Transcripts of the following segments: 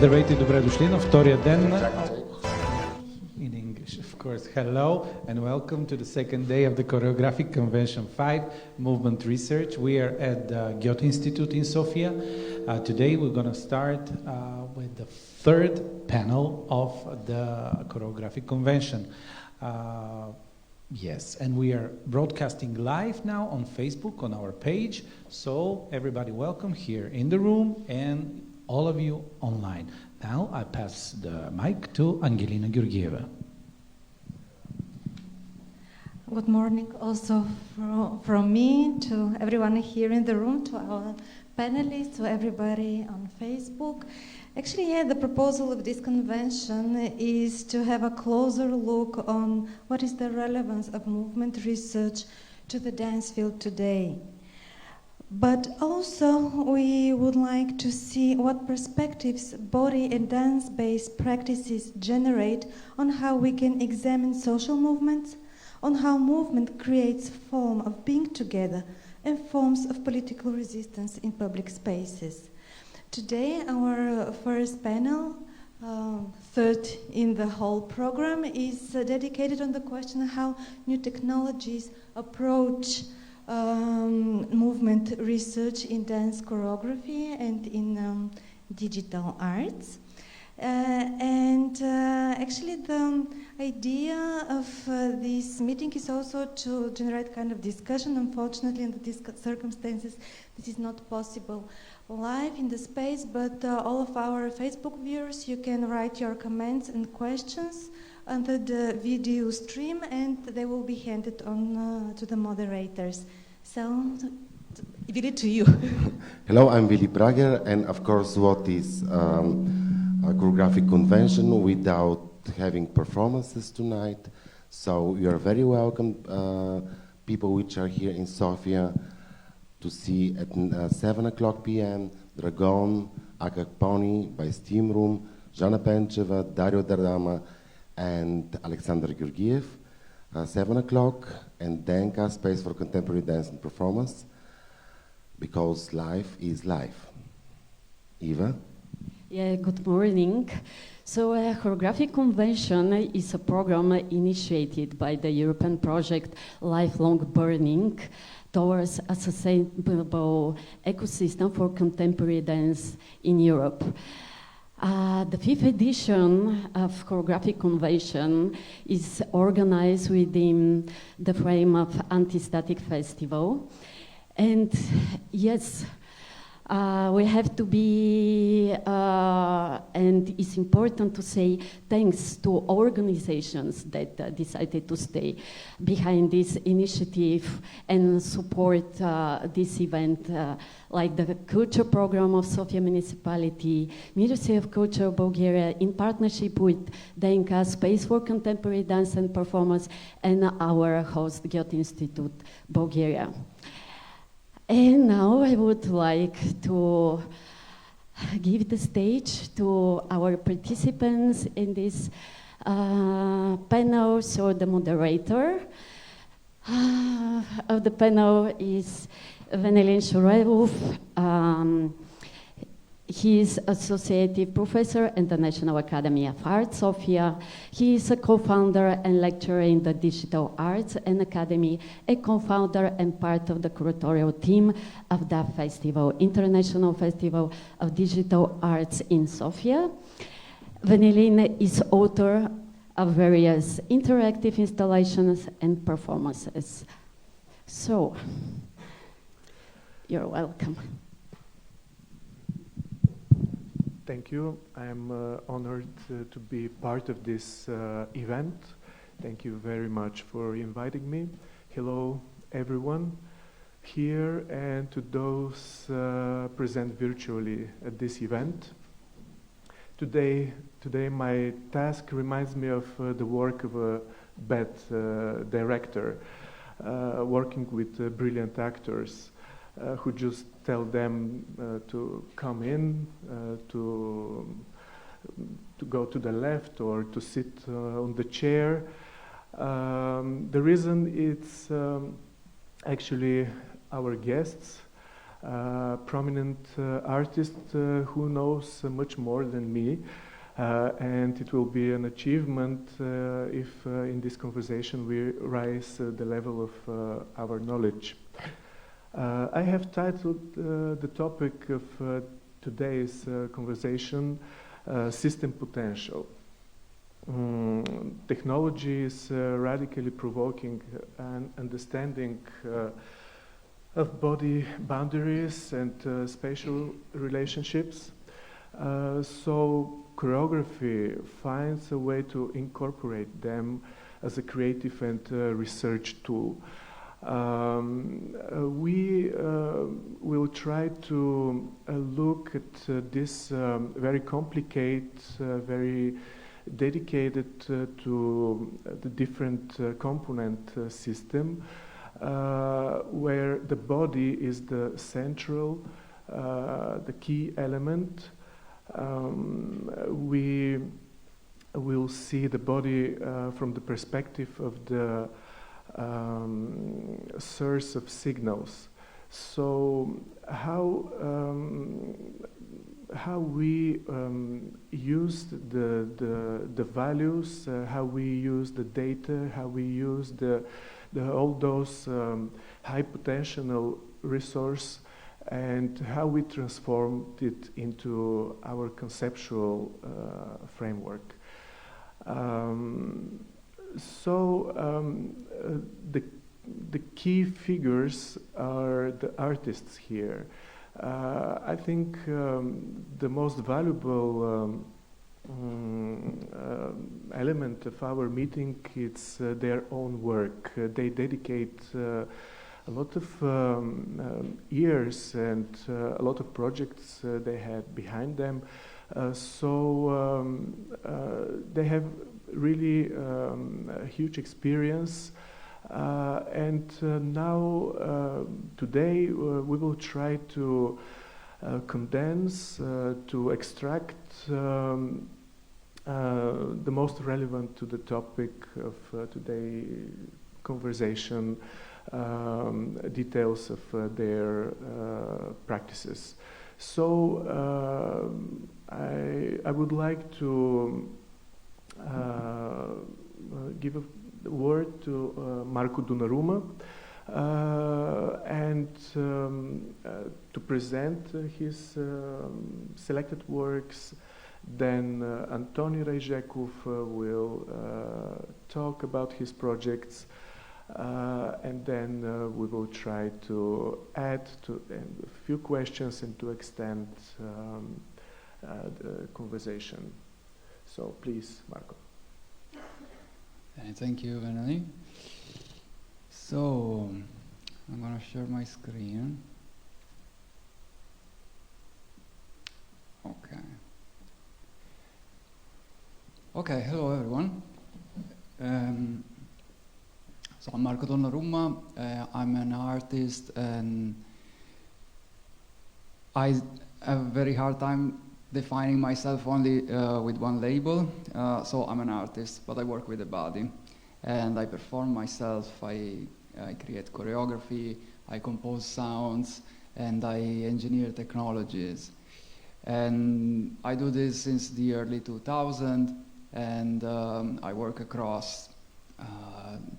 Здравейте и добре дошли на втория ден. In English, of course. Hello and welcome to the second day of the Choreographic Convention 5 Movement Research. We are at the Goethe Institute in Sofia. Today we're going to start with the third panel of the Choreographic Convention. Yes, and we are broadcasting live now on Facebook on our page. So everybody welcome here in the room and all of you online. Now I pass the mic to Angelina Georgieva. Good morning also from me to everyone here in the room, to our panelists, to everybody on Facebook. Actually, yeah, the proposal of this convention is to have a closer look on what is the relevance of movement research to the dance field today. But also we would like to see what perspectives body and dance-based practices generate on how we can examine social movements, on how movement creates form of being together and forms of political resistance in public spaces. Today, our first panel, third in the whole program, is dedicated on the question of how new technologies approach movement research in dance choreography and in digital arts. Actually the idea of this meeting is also to generate kind of discussion. Unfortunately, in these circumstances, this is not possible live in the space, but all of our Facebook viewers, you can write your comments and questions under the video stream, and they will be handed on to the moderators. So, Willy, to you. Hello, I'm Willy Prager, and of course, what is a choreographic convention without having performances tonight? So you are very welcome, people which are here in Sofia, to see at 7 o'clock p.m. Dragon, Agaponi by Steam Room, Jana Pencheva, Dario Dardama, and Alexander Georgiev, 7 o'clock, and Denka, Space for Contemporary Dance and Performance, because life is life. Eva? Yeah, good morning. So a choreographic convention is a program initiated by the European project Lifelong Burning towards a sustainable ecosystem for contemporary dance in Europe. The fifth edition of Choreographic Convention is organized within the frame of Antistatic Festival. And yes, we have to be, and it's important to say thanks to organizations that decided to stay behind this initiative and support this event, like the culture program of Sofia Municipality, Ministry of Culture of Bulgaria, in partnership with Denka, Space for Contemporary Dance and Performance, and our host, Goethe Institute, Bulgaria. And now I would like to give the stage to our participants in this panel. So the moderator of the panel is Venelin Shurelov. He is Associate Professor in the National Academy of Arts, Sofia. He is a co-founder and lecturer in the Digital Arts and Academy, a co-founder and part of the curatorial team of the festival, International Festival of Digital Arts in Sofia. Venelin is author of various interactive installations and performances. So, you're welcome. Thank you. I'm honored to be part of this event. Thank you very much for inviting me. Hello, everyone here and to those present virtually at this event. Today my task reminds me of the work of a bad director, working with brilliant actors. Who just tell them to come in, to go to the left or to sit on the chair. The reason it's actually our guests prominent artist who knows much more than me. And it will be an achievement if in this conversation we raise the level of our knowledge. I have titled the topic of today's conversation System Potential. Technology is radically provoking an understanding of body boundaries and spatial relationships. So choreography finds a way to incorporate them as a creative and research tool. We will try to look at this very complicated, very dedicated to the different component system, where the body is the central, the key element. We will see the body from the perspective of the source of signals. So how we use the values, how we use the data, how we use all those high potential resource, and how we transformed it into our conceptual framework. The key figures are the artists here. I think the most valuable element of our meeting is their own work. They dedicate a lot of years and a lot of projects they had behind them. They have really a huge experience. And now, today, we will try to condense, to extract the most relevant to the topic of today's conversation, details of their practices. So I would like to give a word to Marco Donnarumma and to present his selected works. Then Antoni Rayzhekov will talk about his projects, and then we will try to add to a few questions and to extend the conversation. So please, Marco. Thank you, Venelin. So I'm going to share my screen. Okay, hello everyone. So I'm Marco Donnarumma. I'm an artist, and I have a very hard time defining myself only with one label. So I'm an artist, but I work with the body, and I perform myself. I create choreography, I compose sounds, and I engineer technologies. And I do this since the early 2000s, and I work across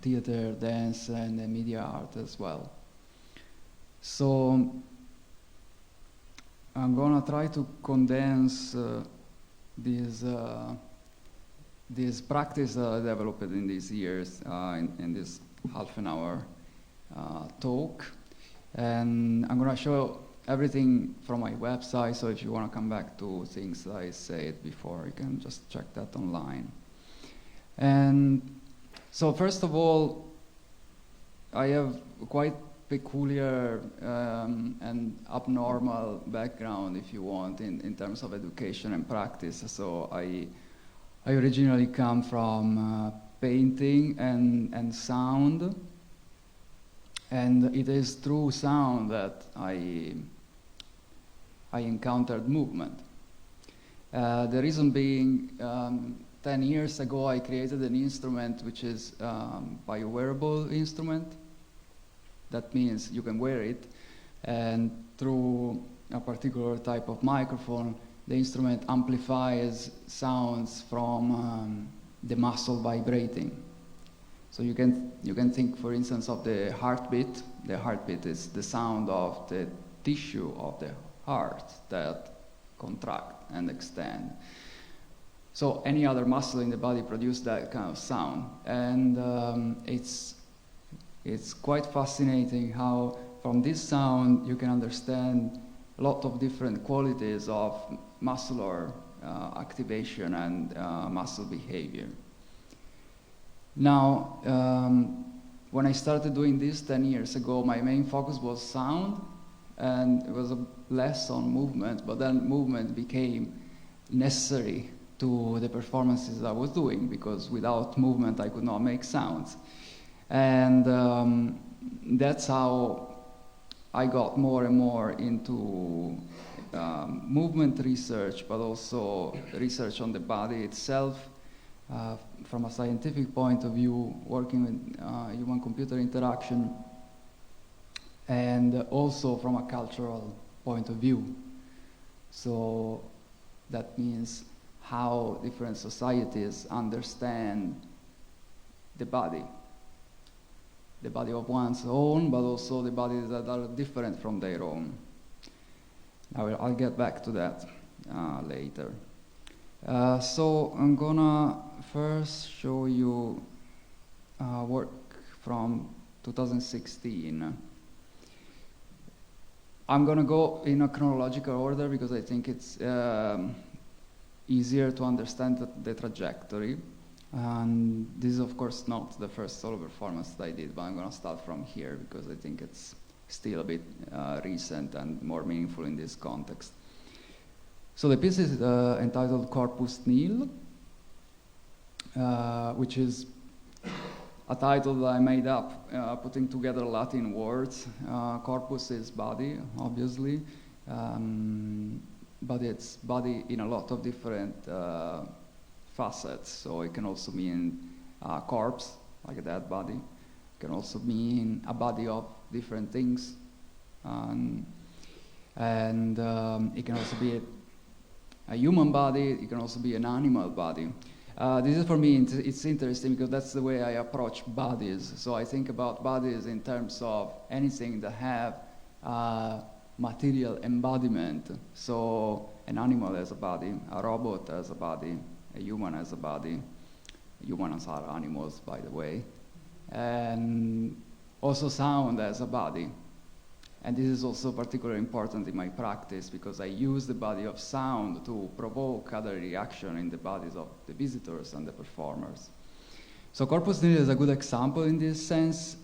theater, dance, and media art as well. So I'm gonna try to condense this practice developed in these years in this half an hour talk, and I'm gonna show everything from my website. So if you want to come back to things I said before, you can just check that online. And so first of all, I have quite peculiar and abnormal background, if you want, in terms of education and practice. So I originally come from painting and sound, and it is through sound that I encountered movement. The reason being, 10 years ago I created an instrument which is a biowearable instrument. That means you can wear it, And through a particular type of microphone, the instrument amplifies sounds from the muscle vibrating. So you can think, for instance, of the heartbeat. The heartbeat is the sound of the tissue of the heart that contract and extend. So any other muscle in the body produces that kind of sound. And it's quite fascinating how from this sound you can understand a lot of different qualities of muscular activation and muscle behavior. Now, when I started doing this 10 years ago, my main focus was sound, and it was less on movement, but then movement became necessary to the performances I was doing, because without movement I could not make sounds. And that's how I got more and more into movement research, but also research on the body itself, from a scientific point of view, working with human-computer interaction, and also from a cultural point of view. So that means how different societies understand the body of one's own, but also the bodies that are different from their own. I'll get back to that later. So I'm gonna first show you work from 2016. I'm gonna go in a chronological order because I think it's easier to understand the trajectory. And this is of course not the first solo performance that I did, but I'm gonna start from here because I think it's still a bit recent and more meaningful in this context. So the piece is entitled Corpus Nil, which is a title that I made up, putting together Latin words. Corpus is body, obviously, but it's body in a lot of different facets. So it can also mean a corpse, like a dead body. It can also mean a body of different things. And it can also be a human body, it can also be an animal body. This is for me, it's interesting because that's the way I approach bodies. So I think about bodies in terms of anything that have material embodiment. So an animal has a body, a robot has a body, a human has a body. Humans are animals, by the way. And also sound has a body. And this is also particularly important in my practice because I use the body of sound to provoke other reaction in the bodies of the visitors and the performers. So Corpus Nil is a good example in this sense.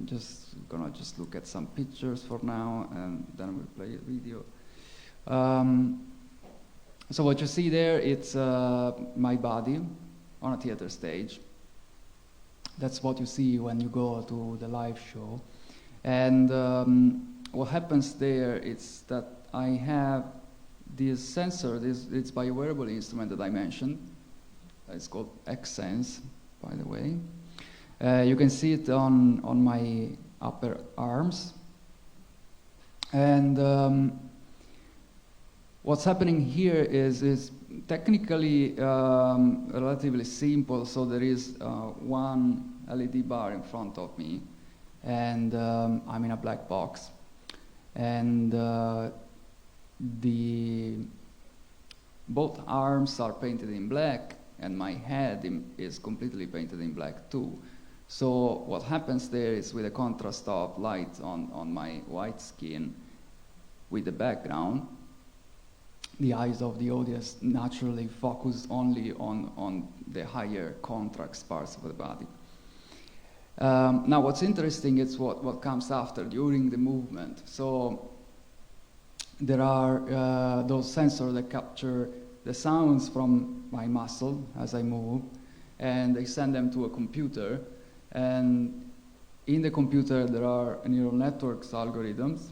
Just gonna look at some pictures for now, and then we'll play a video. So what you see there, it's my body on a theater stage. That's what you see when you go to the live show. And what happens there is that I have this sensor, it's by a wearable instrument that I mentioned. It's called X-Sense, by the way. You can see it on my upper arms. And what's happening here is technically relatively simple. So there is one LED bar in front of me, and I'm in a black box, and both arms are painted in black, and my head is completely painted in black too. So what happens there is, with the contrast of light on my white skin with the background, the eyes of the audience naturally focus only on the higher contrast parts of the body. Now what's interesting is what comes after, during the movement. So there are those sensors that capture the sounds from my muscle as I move, and they send them to a computer. And in the computer there are neural networks algorithms,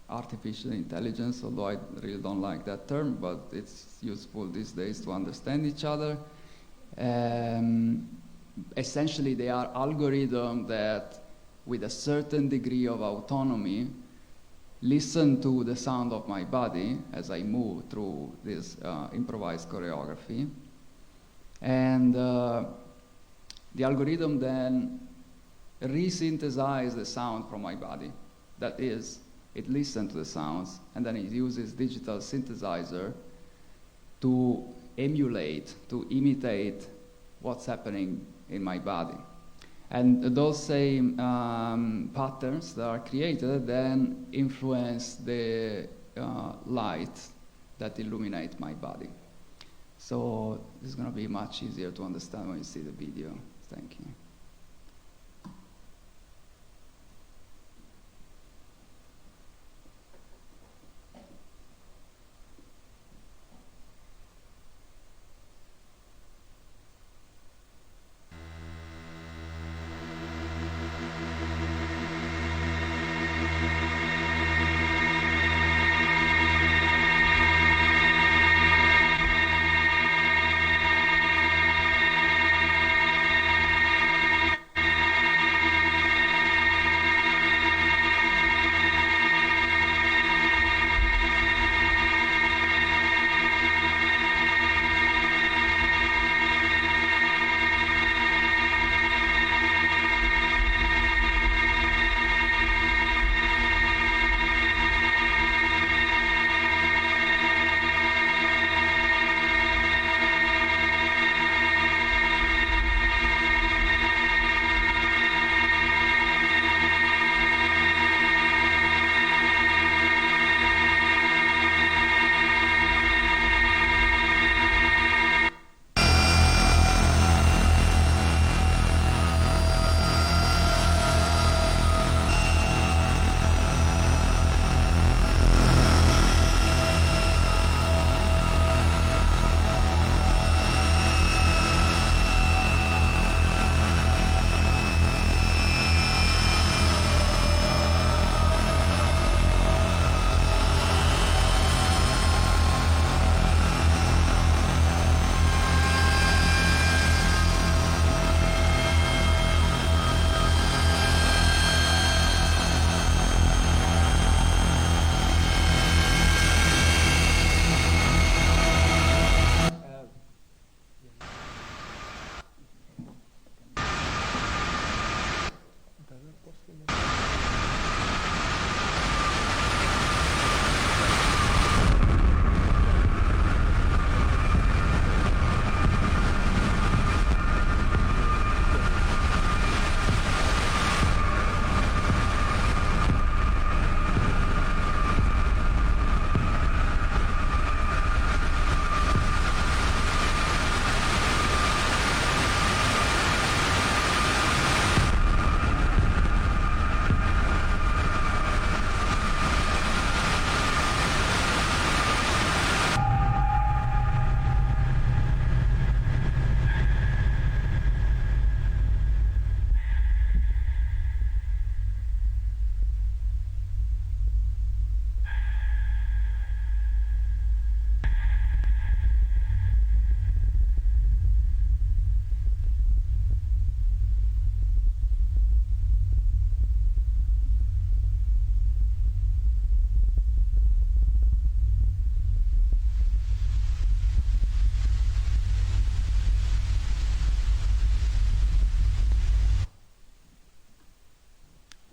artificial intelligence, although I really don't like that term, but it's useful these days to understand each other. Essentially, they are algorithms that with a certain degree of autonomy, listen to the sound of my body as I move through this improvised choreography. And the algorithm then resynthesizes the sound from my body. That is, it listens to the sounds, and then it uses digital synthesizer to emulate, to imitate what's happening in my body. And those same patterns that are created then influence the light that illuminate my body. So this is going to be much easier to understand when you see the video. Thank you.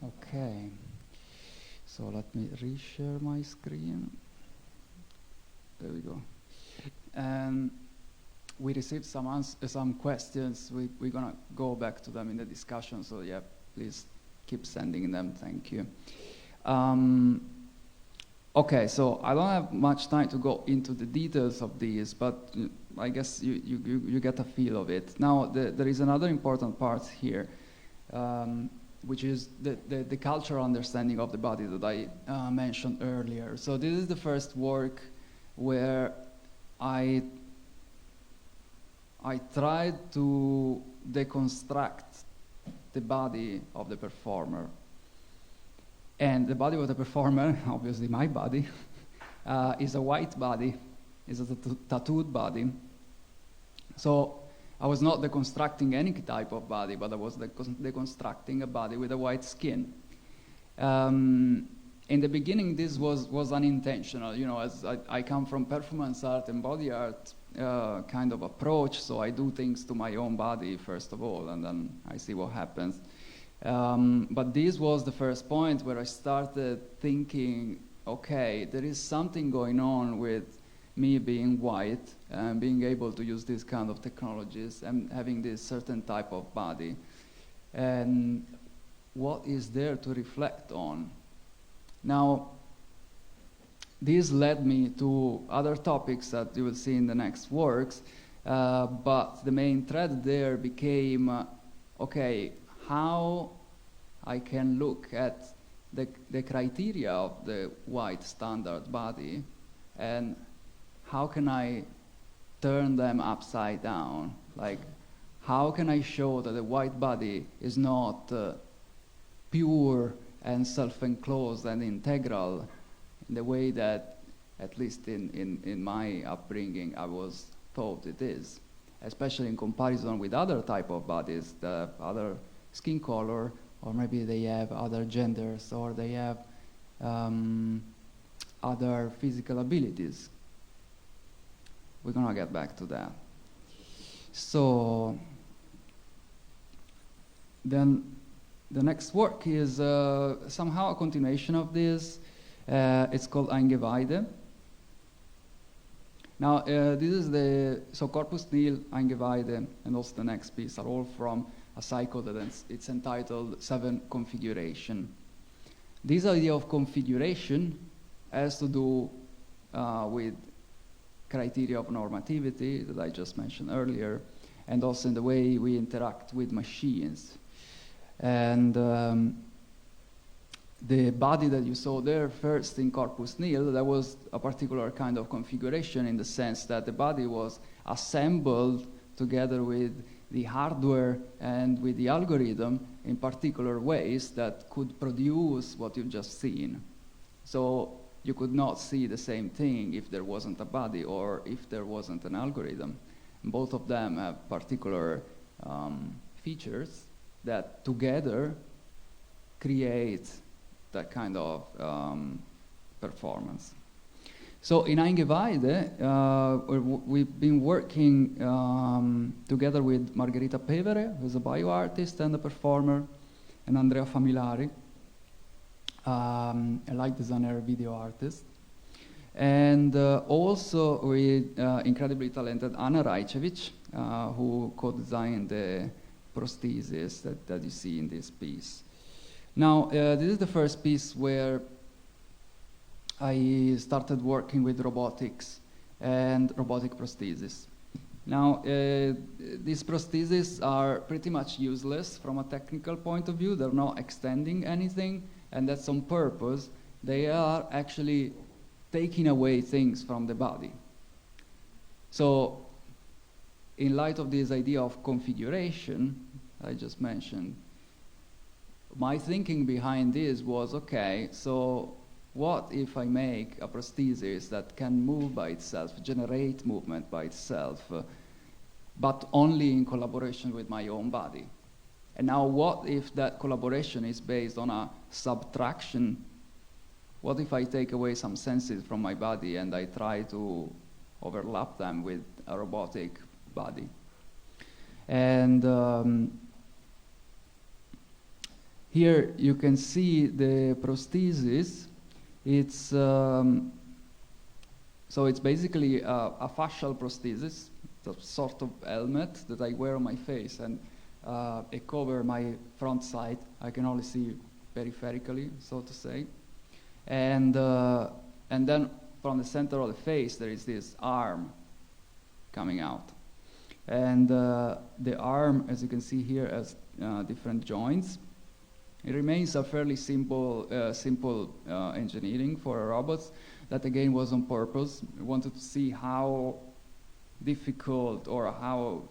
Okay, so let me reshare my screen. There we go. And we received some questions. We're gonna go back to them in the discussion. So yeah, please keep sending them. Thank you. Okay, so I don't have much time to go into the details of these, but I guess you get a feel of it. Now, there is another important part here, which is the cultural understanding of the body that I mentioned earlier. So this is the first work where I tried to deconstruct the body of the performer. And the body of the performer, obviously my body, is a white body, is a tattooed body. So I was not deconstructing any type of body, but I was deconstructing a body with a white skin. In the beginning, this was unintentional. You know, as I come from performance art and body art kind of approach, so I do things to my own body first of all, and then I see what happens. But this was the first point where I started thinking, okay, there is something going on with me being white and being able to use these kind of technologies and having this certain type of body. And what is there to reflect on? Now, this led me to other topics that you will see in the next works, but the main thread there became, okay, how I can look at the criteria of the white standard body and how can I turn them upside down? Like, how can I show that the white body is not pure and self-enclosed and integral in the way that, at least in my upbringing, I was taught it is, especially in comparison with other type of bodies, the other skin color, or maybe they have other genders, or they have other physical abilities. We're gonna get back to that. So then the next work is somehow a continuation of this. It's called Eingeweide. Now, this is so Corpus Nil, Eingeweide, and also the next piece are all from a cycle that it's entitled 7 Configuration. This idea of configuration has to do with criteria of normativity that I just mentioned earlier, and also in the way we interact with machines. And the body that you saw there first in Corpus Nil, that was a particular kind of configuration in the sense that the body was assembled together with the hardware and with the algorithm in particular ways that could produce what you've just seen. So you could not see the same thing if there wasn't a body or if there wasn't an algorithm. Both of them have particular features that together create that kind of performance. So in Eingeweide, we've been working together with Margherita Pevere, who's a bioartist and a performer, and Andrea Familari, a light designer, video artist, and also with incredibly talented Anna Rayzhekov, who co-designed the prosthesis that you see in this piece. Now, this is the first piece where I started working with robotics and robotic prosthesis. Now, these prostheses are pretty much useless from a technical point of view. They're not extending anything, and that's on purpose. They are actually taking away things from the body. So, in light of this idea of configuration I just mentioned, my thinking behind this was, okay, so what if I make a prosthesis that can move by itself, generate movement by itself, but only in collaboration with my own body? And now what if that collaboration is based on a subtraction? What if I take away some senses from my body and I try to overlap them with a robotic body? And here you can see the prosthesis. It's so it's basically a facial prosthesis, a sort of helmet that I wear on my face, and it covers my front side. I can only see peripherically, so to say, and then from the center of the face there is this arm coming out, and the arm, as you can see here, has different joints. It remains a fairly simple engineering for robots. That again was on purpose. We wanted to see how difficult or how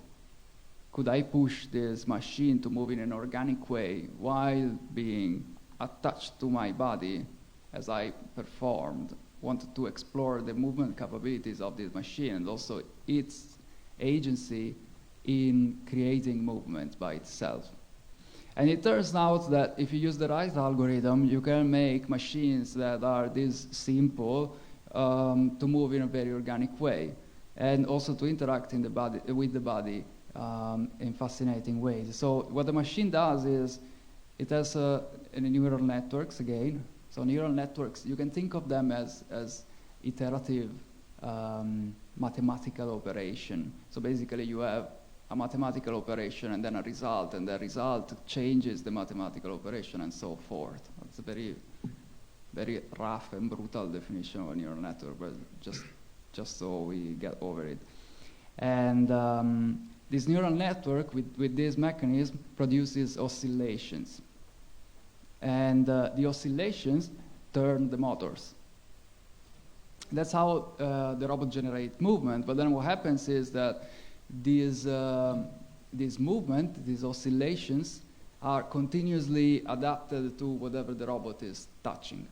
could I push this machine to move in an organic way while being attached to my body as I performed. Wanted to explore the movement capabilities of this machine and also its agency in creating movement by itself. And it turns out that if you use the right algorithm, you can make machines that are this simple to move in a very organic way, and also to interact in the body, with the body in fascinating ways. So what the machine does is it has neural networks again. So neural networks, you can think of them as iterative mathematical operation. So basically you have a mathematical operation and then a result, and the result changes the mathematical operation and so forth. It's a very, very rough and brutal definition of a neural network, but just so we get over it. And this neural network with this mechanism produces oscillations. And the oscillations turn the motors. That's how the robot generates movement. But then what happens is that this movement, these oscillations, are continuously adapted to whatever the robot is touching.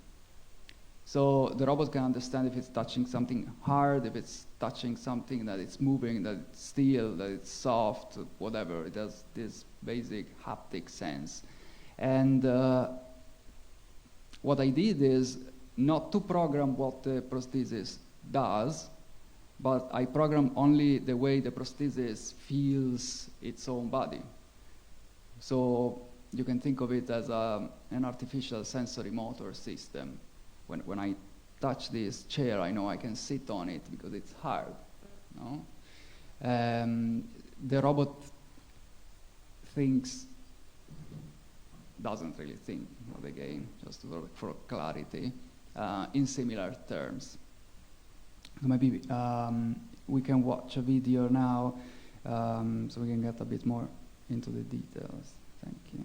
So the robot can understand if it's touching something hard, if it's touching something that it's moving, that it's steel, that it's soft, whatever. It has this basic haptic sense. And what I did is not to program what the prosthesis does, but I program only the way the prosthesis feels its own body. So you can think of it as an artificial sensory motor system. When I touch this chair, I know I can sit on it because it's hard. No? The robot doesn't really think, but again, just for clarity, in similar terms. Maybe we can watch a video now so we can get a bit more into the details. Thank you.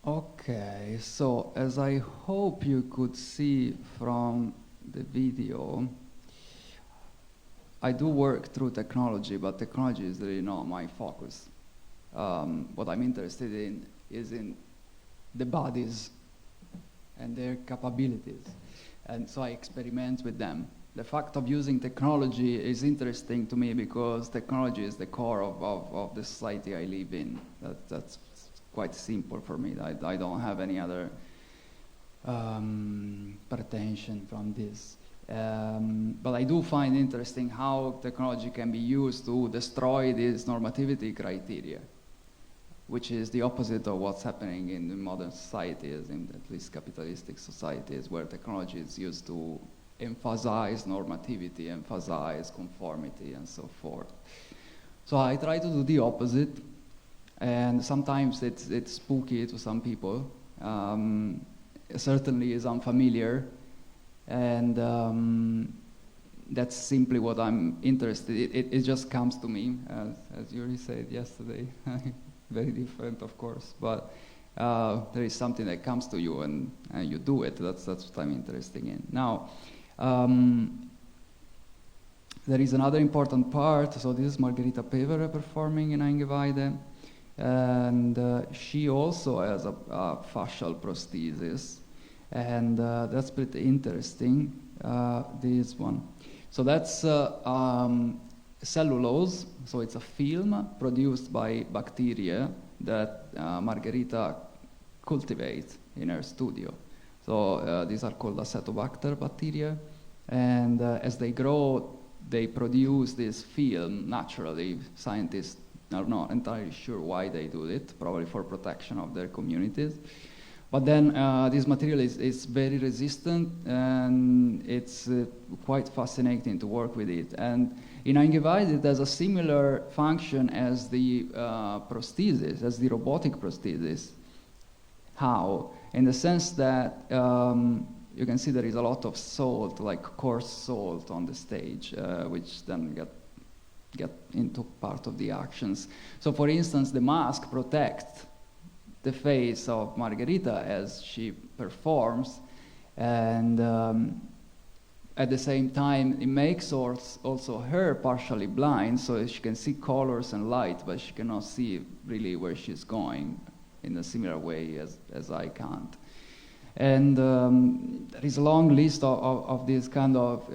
Okay, so as I hope you could see from the video, I do work through technology, but technology is really not my focus. What I'm interested in is in the bodies and their capabilities. And so I experiment with them. The fact of using technology is interesting to me because technology is the core of the society I live in. That's quite simple for me. I don't have any other pretension from this. But I do find interesting how technology can be used to destroy this normativity criteria, which is the opposite of what's happening in modern societies, in at least capitalistic societies, where technology is used to emphasize normativity, emphasize conformity, and so forth. So I try to do the opposite, and sometimes it's spooky to some people. It certainly is unfamiliar, and that's simply what I'm interested in. It just comes to me, as Yuri said yesterday. Very different, of course, but there is something that comes to you and you do it. That's what I'm interested in. Now, there is another important part. So this is Margherita Pevere performing in Eingeweide, and she also has a fascial prosthesis, and that's pretty interesting, this one. So that's cellulose, so it's a film produced by bacteria that Margherita cultivates in her studio. So these are called acetobacter bacteria, and as they grow, they produce this film naturally. Scientists are not entirely sure why they do it, probably for protection of their communities. But then this material is very resistant, and it's quite fascinating to work with it. And in Eingeweide, it has a similar function as the prosthesis, as the robotic prosthesis. How? In the sense that you can see there is a lot of salt, like coarse salt on the stage, which then get into part of the actions. So for instance, the mask protects the face of Margherita as she performs, and at the same time it makes also her partially blind, so she can see colors and light, but she cannot see really where she's going in a similar way as I can't. And there is a long list of these kind of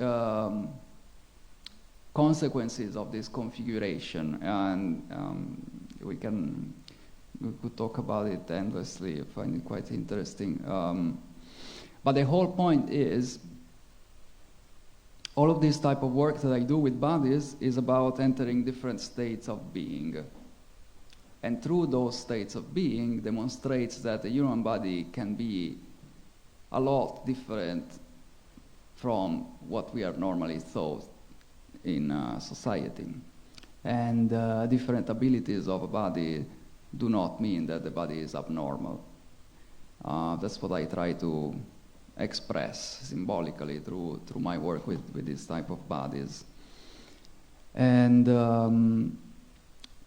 consequences of this configuration, and we could talk about it endlessly. I find it quite interesting. But the whole point is, all of this type of work that I do with bodies is about entering different states of being. And through those states of being demonstrates that the human body can be a lot different from what we are normally thought in society. And different abilities of a body do not mean that the body is abnormal. That's what I try to express symbolically through my work with this type of bodies. And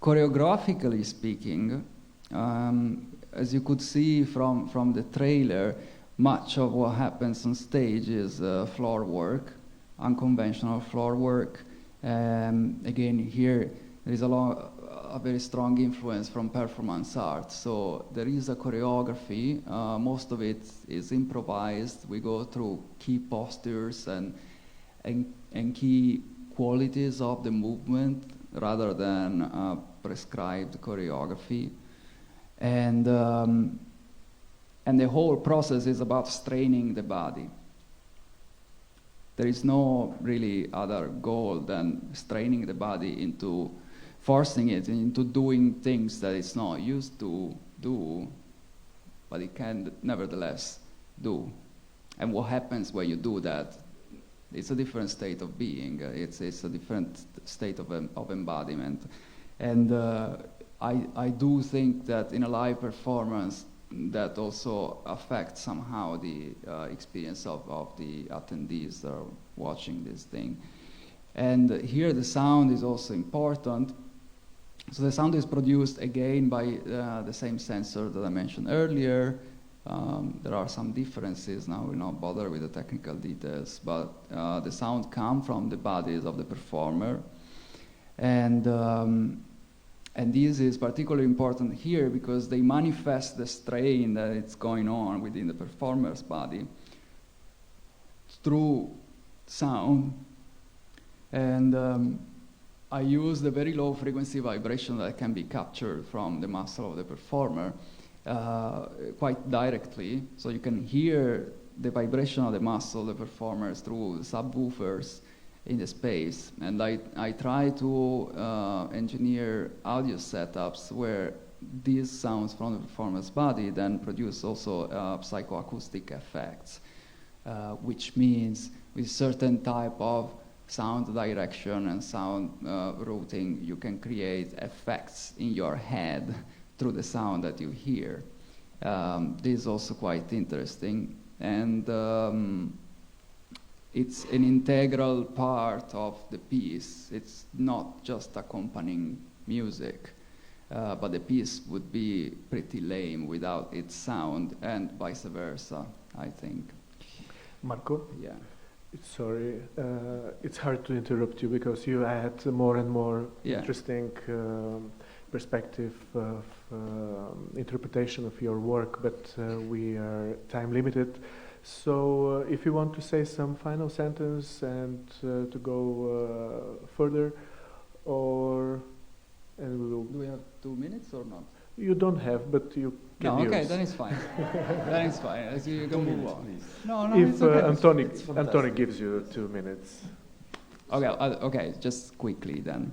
choreographically speaking, as you could see from the trailer, much of what happens on stage is floor work, unconventional floor work. Again, here there is a very strong influence from performance art. So there is a choreography. Most of it is improvised. We go through key postures and key qualities of the movement rather than prescribed choreography. And the whole process is about straining the body. There is no really other goal than straining the body into forcing it into doing things that it's not used to do, but it can nevertheless do. And what happens when you do that? It's a different state of being. It's a different state of embodiment. And I do think that in a live performance, that also affects somehow the experience of the attendees that are watching this thing. And here the sound is also important. So the sound is produced again by the same sensor that I mentioned earlier. There are some differences, now we'll not bother with the technical details, but the sound comes from the bodies of the performer. And this is particularly important here because they manifest the strain that it's going on within the performer's body through sound. And I use the very low frequency vibration that can be captured from the muscle of the performer quite directly. So you can hear the vibration of the muscle of the performers through subwoofers in the space. And I try to engineer audio setups where these sounds from the performer's body then produce also psychoacoustic effects, which means with certain type of sound direction and sound routing, you can create effects in your head through the sound that you hear. This is also quite interesting. And it's an integral part of the piece. It's not just accompanying music, but the piece would be pretty lame without its sound, and vice versa, I think. Marco? Yeah. Sorry, it's hard to interrupt you because you add more and more interesting perspective of interpretation of your work, but we are time limited. So if you want to say some final sentence and to go further, and we will... Do we have 2 minutes or not? You don't have, but you can use. Okay, then it's fine. Then it's fine. You can move on. Please. No, If it's okay. Antoni gives you 2 minutes. Okay, just quickly then.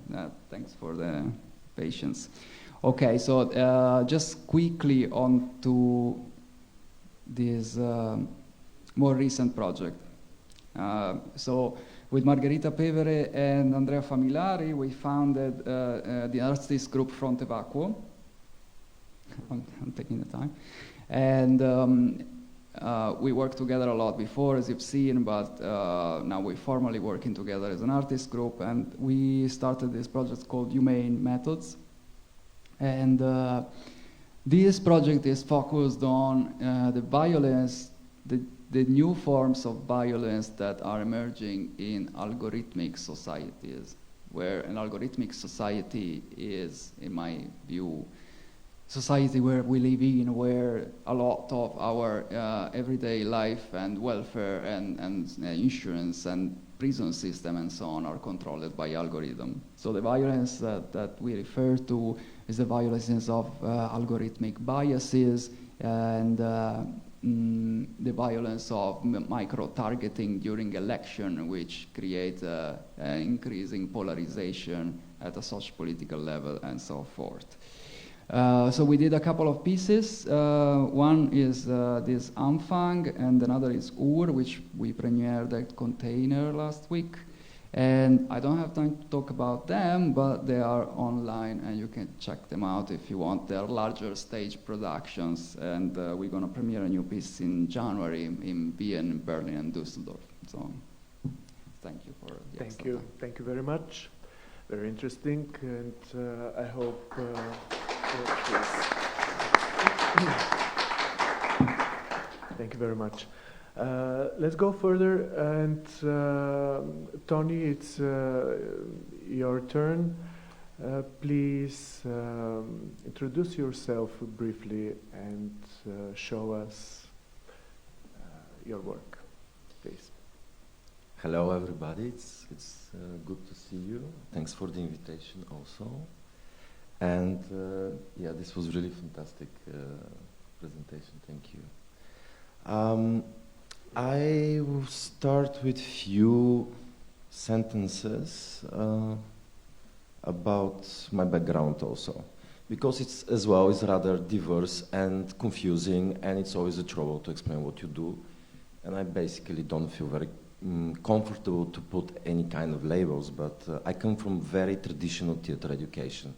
Thanks for the patience. Okay, so just quickly on to this more recent project. So with Margherita Pevere and Andrea Familari, we founded the artist group Fronte Vacuo. I'm taking the time. And we worked together a lot before, as you've seen, but now we're formally working together as an artist group, and we started this project called Humane Methods. And this project is focused on the violence, the new forms of violence that are emerging in algorithmic societies, where an algorithmic society is, in my view, society where we live in, where a lot of our everyday life and welfare and insurance and prison system and so on are controlled by algorithm. So the violence that we refer to is the violence of algorithmic biases and the violence of micro-targeting during election, which create an increasing polarization at a socio-political level and so forth. So we did a couple of pieces. One is this Anfang, and another is Ur, which we premiered at Container last week. And I don't have time to talk about them, but they are online and you can check them out if you want. They're larger stage productions, and we're going to premiere a new piece in January in Vienna, Berlin, and Düsseldorf. So thank you for the Thank you. Thank you very much. Very interesting, and I hope... Thank you very much. Let's go further, and Tony, it's your turn. Please introduce yourself briefly and show us your work, please. Hello, everybody. It's good to see you. Thanks for the invitation also. And yeah, this was really fantastic presentation. Thank you. I will start with few sentences about my background also, because it's as well is rather diverse and confusing, and it's always a trouble to explain what you do. And I basically don't feel very comfortable to put any kind of labels, but I come from very traditional theater education.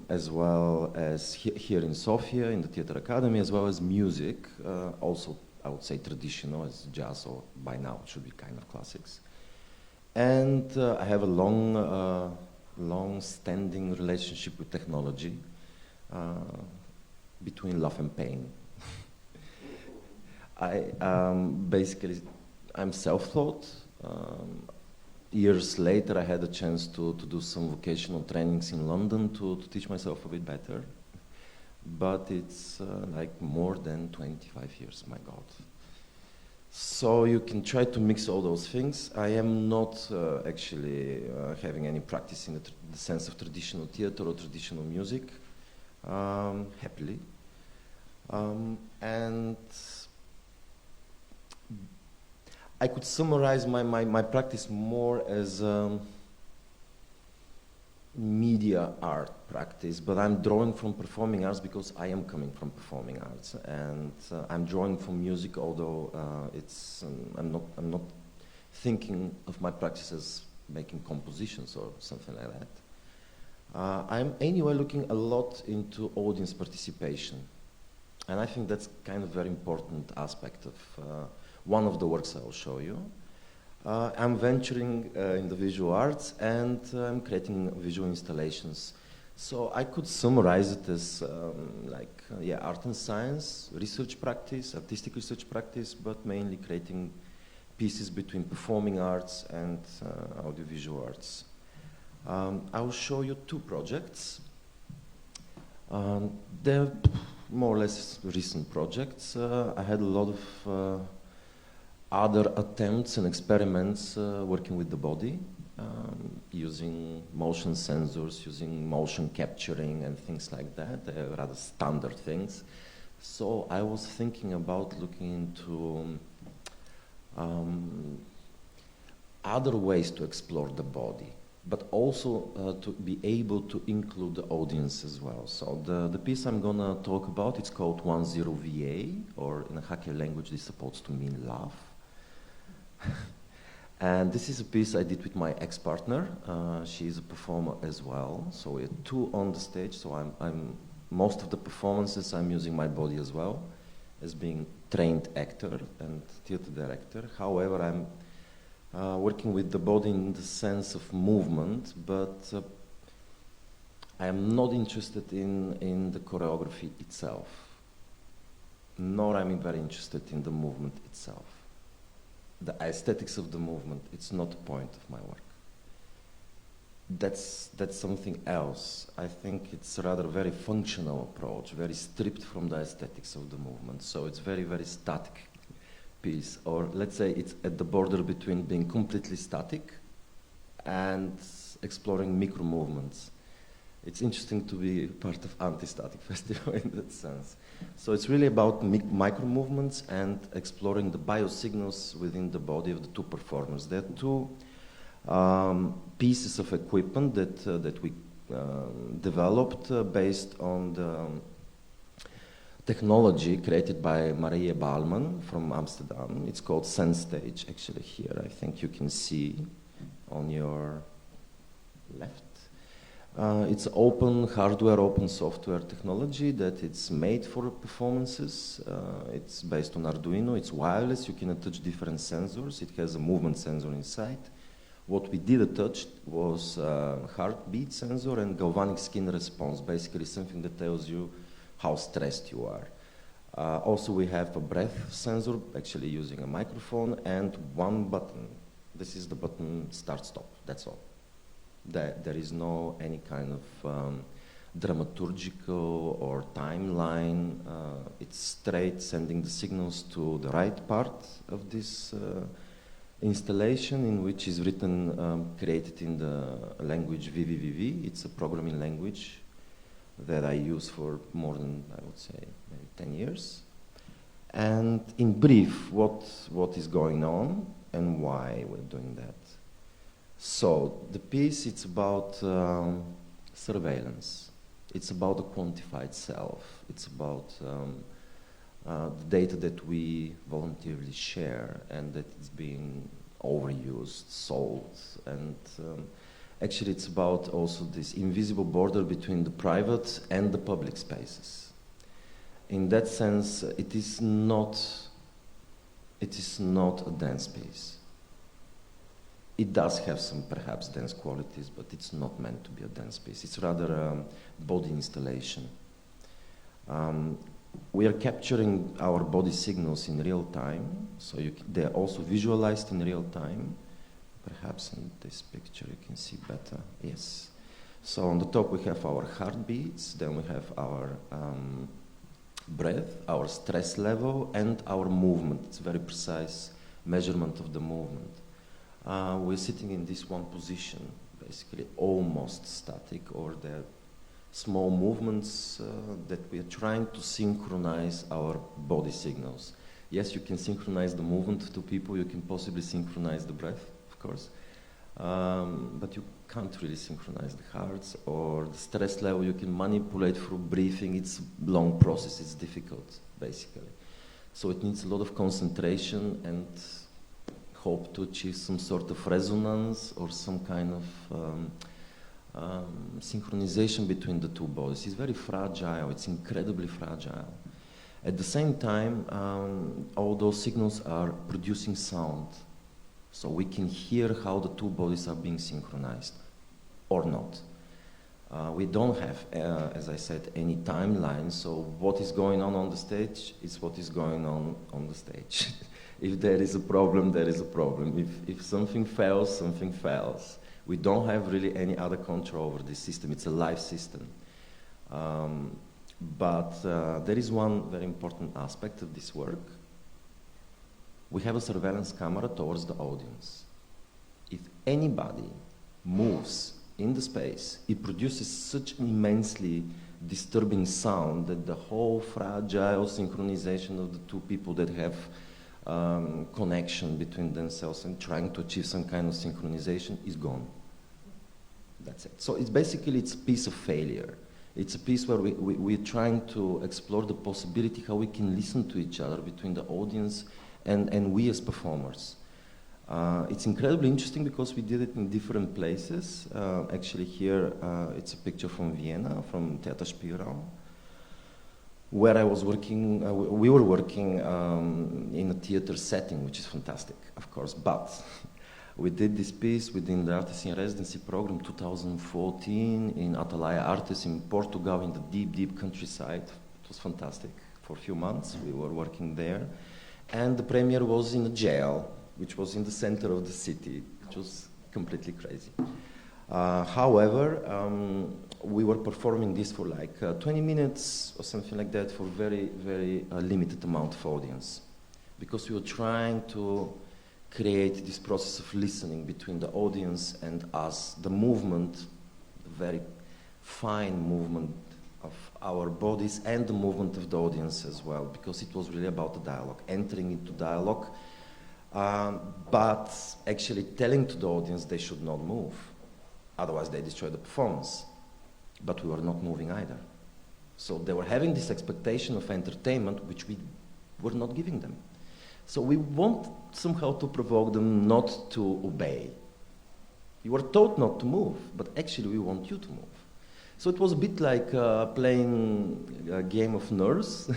As well as here in Sofia, in the Theater Academy, as well as music, also I would say traditional, as jazz, or by now it should be kind of classics. And I have a long long-standing relationship with technology, between love and pain. Basically, I'm self-taught. Years later, I had a chance to do some vocational trainings in London to teach myself a bit better. But it's like more than 25 years, my God. So you can try to mix all those things. I am not actually having any practice in the sense of traditional theater or traditional music, happily. And I could summarize my practice more as media art practice, but I'm drawing from performing arts because I am coming from performing arts, and I'm drawing from music, although I'm not thinking of my practice as making compositions or something like that. I'm anyway looking a lot into audience participation, and I think that's kind of very important aspect of one of the works I will show you. I'm venturing in the visual arts, and I'm creating visual installations. So I could summarize it as art and science, research practice, artistic research practice, but mainly creating pieces between performing arts and audiovisual arts. I will show you two projects. They're more or less recent projects. I had a lot of other attempts and experiments working with the body, using motion sensors, using motion capturing and things like that, rather standard things. So I was thinking about looking into other ways to explore the body, but also to be able to include the audience as well. So the piece I'm gonna talk about, it's called 10VA, or in a hacker language, it's supposed to mean love. And this is a piece I did with my ex-partner. She's a performer as well. So we're two on the stage. So I'm most of the performances I'm using my body as well, as being trained actor and theater director. However, I'm working with the body in the sense of movement, but I am not interested in the choreography itself, nor am I very interested in the movement itself. The aesthetics of the movement, it's not the point of my work. That's something else. I think it's rather a very functional approach, very stripped from the aesthetics of the movement. So it's very, very static piece, or let's say it's at the border between being completely static and exploring micro movements. It's interesting to be part of Antistatic Festival in that sense. So it's really about micro movements and exploring the biosignals within the body of the two performers. There are two pieces of equipment that we developed based on the technology created by Marie Balman from Amsterdam. It's called SenStage, actually here. I think you can see on your left. It's open hardware, open software technology that it's made for performances. It's based on Arduino. It's wireless. You can attach different sensors. It has a movement sensor inside. What we did attach was heartbeat sensor and galvanic skin response, basically something that tells you how stressed you are. Also, we have a breath sensor, actually using a microphone, and one button. This is the button start-stop. That's all. There is no any kind of dramaturgical or timeline. It's straight sending the signals to the right part of this installation, in which is written, created in the language VVVV. It's a programming language that I use for more than, I would say, maybe 10 years. And in brief, what is going on and why we're doing that. So the piece, it's about surveillance. It's about the quantified self. It's about the data that we voluntarily share and that it's being overused, sold. And actually it's about also this invisible border between the private and the public spaces. In that sense, it is not a dance piece. it does have some perhaps dance qualities, but it's not meant to be a dance piece. It's rather a body installation. We are capturing our body signals in real time, so they're also visualized in real time. Perhaps in this picture you can see better. Yes. So on the top we have our heartbeats, then we have our breath, our stress level, and our movement. It's a very precise measurement of the movement. We're sitting in this one position, basically almost static, or there are small movements that we are trying to synchronize our body signals. Yes, you can synchronize the movement to people, you can possibly synchronize the breath, of course, but you can't really synchronize the hearts or the stress level. You can manipulate through breathing. It's a long process, it's difficult, basically. So it needs a lot of concentration and hope to achieve some sort of resonance or some kind of synchronization between the two bodies. It's very fragile, it's incredibly fragile. At the same time, all those signals are producing sound. So we can hear how the two bodies are being synchronized, or not. We don't have, as I said, any timeline, so what is going on the stage is what is going on the stage. If there is a problem, there is a problem. If something fails, something fails. We don't have really any other control over this system. It's a live system. But there is one very important aspect of this work. We have a surveillance camera towards the audience. If anybody moves in the space, it produces such an immensely disturbing sound that the whole fragile synchronization of the two people that have connection between themselves and trying to achieve some kind of synchronization is gone. That's it. So it's basically, it's a piece of failure. It's a piece where we're trying to explore the possibility how we can listen to each other between the audience and we as performers. It's incredibly interesting because we did it in different places. Actually here, it's a picture from Vienna, from Theater Spielraum, where I was working, we were working in a theater setting, which is fantastic, of course, but we did this piece within the Artists in Residency program 2014 in Atalaia Artes in Portugal, in the deep, deep countryside. It was fantastic. For a few months we were working there. And the premiere was in a jail, which was in the center of the city, which was completely crazy. However, we were performing this for like 20 minutes or something like that for very, very limited amount of audience. Because we were trying to create this process of listening between the audience and us, the movement, the very fine movement of our bodies and the movement of the audience as well, because it was really about the dialogue, entering into dialogue, but actually telling to the audience they should not move, otherwise they destroy the performance. But we were not moving either. So they were having this expectation of entertainment which we were not giving them. So we want somehow to provoke them not to obey. You were taught not to move, but actually we want you to move. So it was a bit like playing a game of nerves,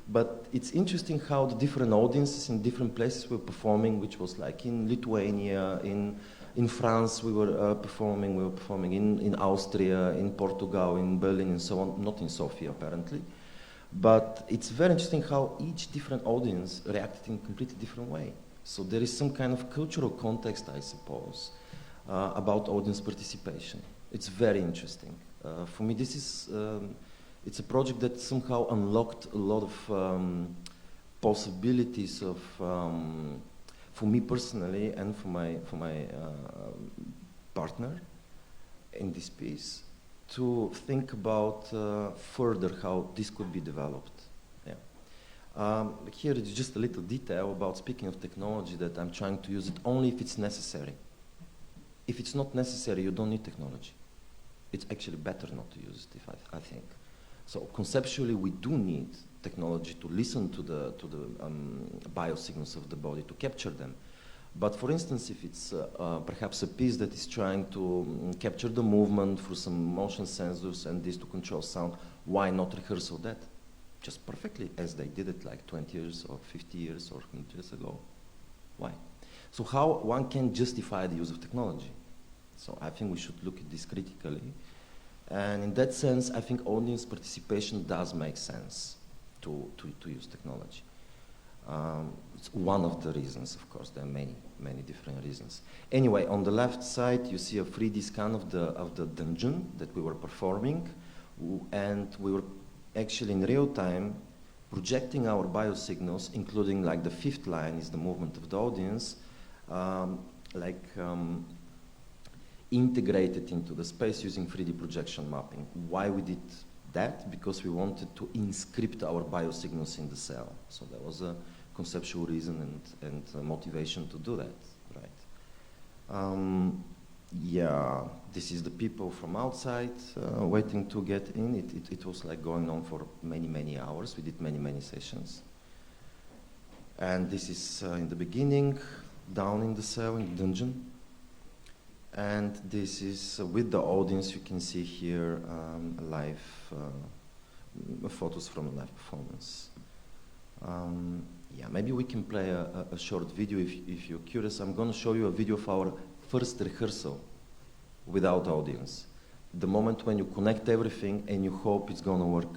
but it's interesting how the different audiences in different places were performing, which was like in Lithuania, in France we were performing in Austria, in Portugal, in Berlin and so on, not in Sofia apparently. But it's very interesting how each different audience reacted in a completely different way. So there is some kind of cultural context, I suppose, about audience participation. It's very interesting. For me, this is, it's a project that somehow unlocked a lot of possibilities of, for me personally and for my partner in this piece, to think about further how this could be developed. Yeah. Here is just a little detail about speaking of technology that I'm trying to use it only if it's necessary. If it's not necessary, you don't need technology. It's actually better not to use it, I think. So conceptually, we do need technology to listen to the biosignals of the body, to capture them. But for instance, if it's perhaps a piece that is trying to capture the movement through some motion sensors and this to control sound, why not rehearsal that? Just perfectly as they did it like 20 years or 50 years or 100 years ago. Why? So how one can justify the use of technology? So I think we should look at this critically. And in that sense, I think audience participation does make sense to use technology. It's one of the reasons, of course. There are many different reasons. Anyway, on the left side, you see a 3D scan of the dungeon that we were performing, and we were actually in real time projecting our biosignals, including like the fifth line is the movement of the audience, integrated into the space using 3D projection mapping. Why we did that? Because we wanted to inscript our biosignals in the cell. So there was a conceptual reason and motivation to do that, right? Yeah, this is the people from outside waiting to get in. It was like going on for many hours. We did many sessions. And this is in the beginning, down in the cell, in the dungeon. And this is with the audience. You can see here live photos from a live performance. Yeah, maybe we can play a short video if you're curious. I'm going to show you a video of our first rehearsal without audience. The moment when you connect everything and you hope it's going to work.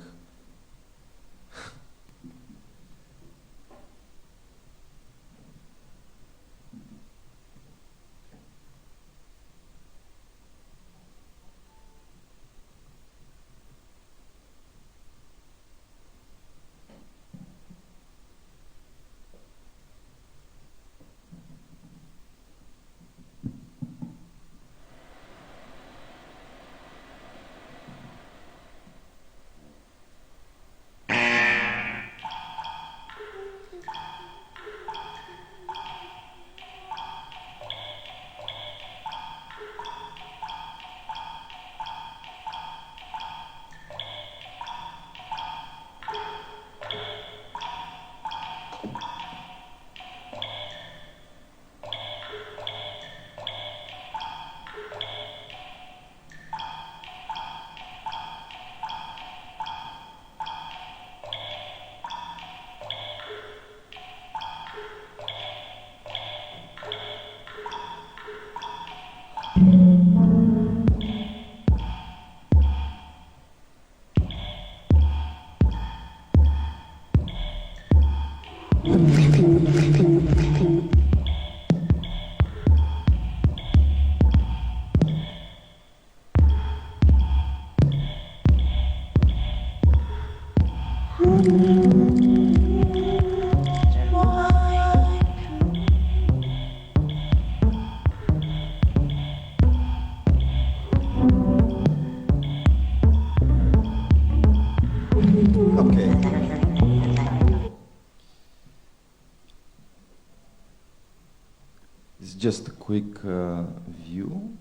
Just a quick view.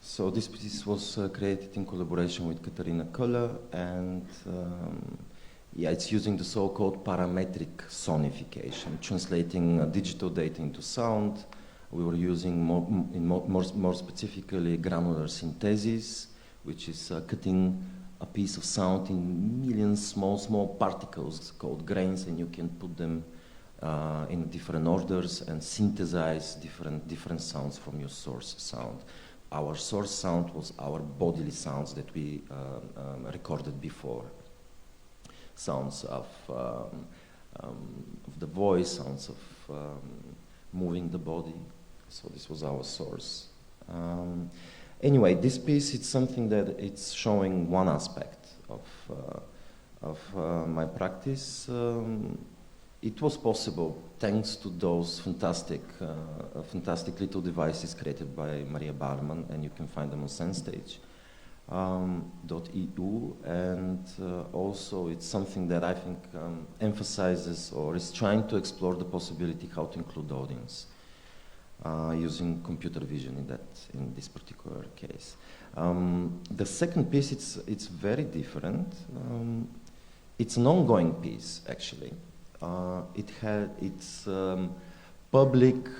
So this piece was created in collaboration with Katarina Köller, and yeah, it's using the so-called parametric sonification, translating digital data into sound. We were using more specifically granular synthesis, which is cutting a piece of sound in millions small particles called grains, and you can put them in different orders and synthesize different sounds from your source sound. Our source sound was our bodily sounds that we recorded before. Sounds of the voice, sounds of moving the body. So this was our source. Anyway, this piece, it's something that it's showing one aspect of my practice. It was possible thanks to those fantastic little devices created by Maria Barman, and you can find them on SenseStage. .eu, and also it's something that I think emphasizes or is trying to explore the possibility how to include audience using computer vision in this particular case. The second piece, it's very different. It's an ongoing piece, actually. It had its public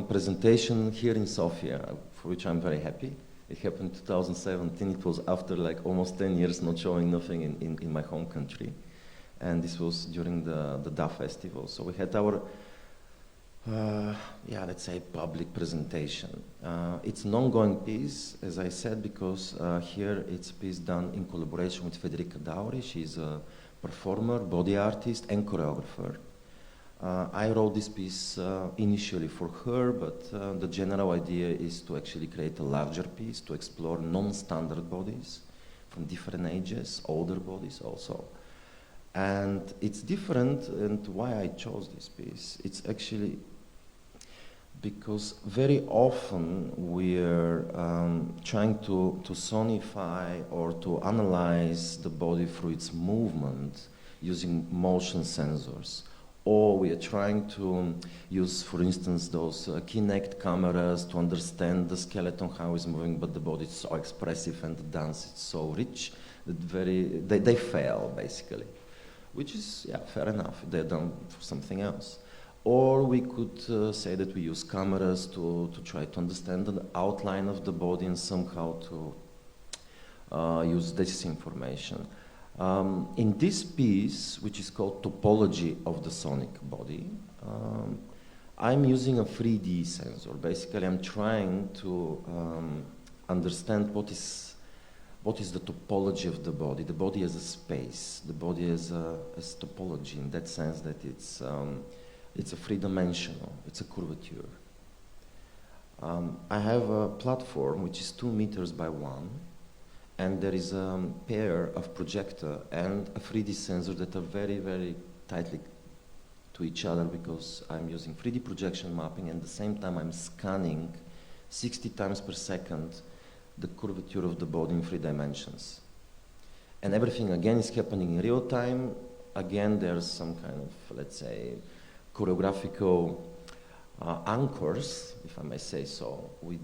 presentation here in Sofia, for which I'm very happy. It happened in 2017. It was after like almost 10 years not showing nothing in my home country. And this was during the DA festival. So we had our yeah, let's say public presentation. It's an ongoing piece, as I said, because here it's a piece done in collaboration with Federica Dauri. She's a performer, body artist, and choreographer. I wrote this piece initially for her, but the general idea is to actually create a larger piece to explore non-standard bodies from different ages, older bodies also. And it's different, and why I chose this piece, it's actually because very often we're trying to sonify or to analyze the body through its movement using motion sensors. Or we are trying to use, for instance, those Kinect cameras to understand the skeleton, how it's moving, but the body is so expressive and the dance is so rich that they fail, basically. Which is, yeah, fair enough. They're done for something else. Or we could say that we use cameras to try to understand the outline of the body and somehow to use this information. In this piece, which is called Topology of the Sonic Body, I'm using a 3D sensor. Basically, I'm trying to understand what is the topology of the body as a space, the body as topology, in that sense that it's a three-dimensional, it's a curvature. I have a platform which is 2 meters by 1, and there is a pair of projector and a 3D sensor that are very, very tightly to each other because I'm using 3D projection mapping, and at the same time I'm scanning 60 times per second the curvature of the body in 3 dimensions. And everything again is happening in real time. Again, there's some kind of, let's say, choreographical anchors, if I may say so. We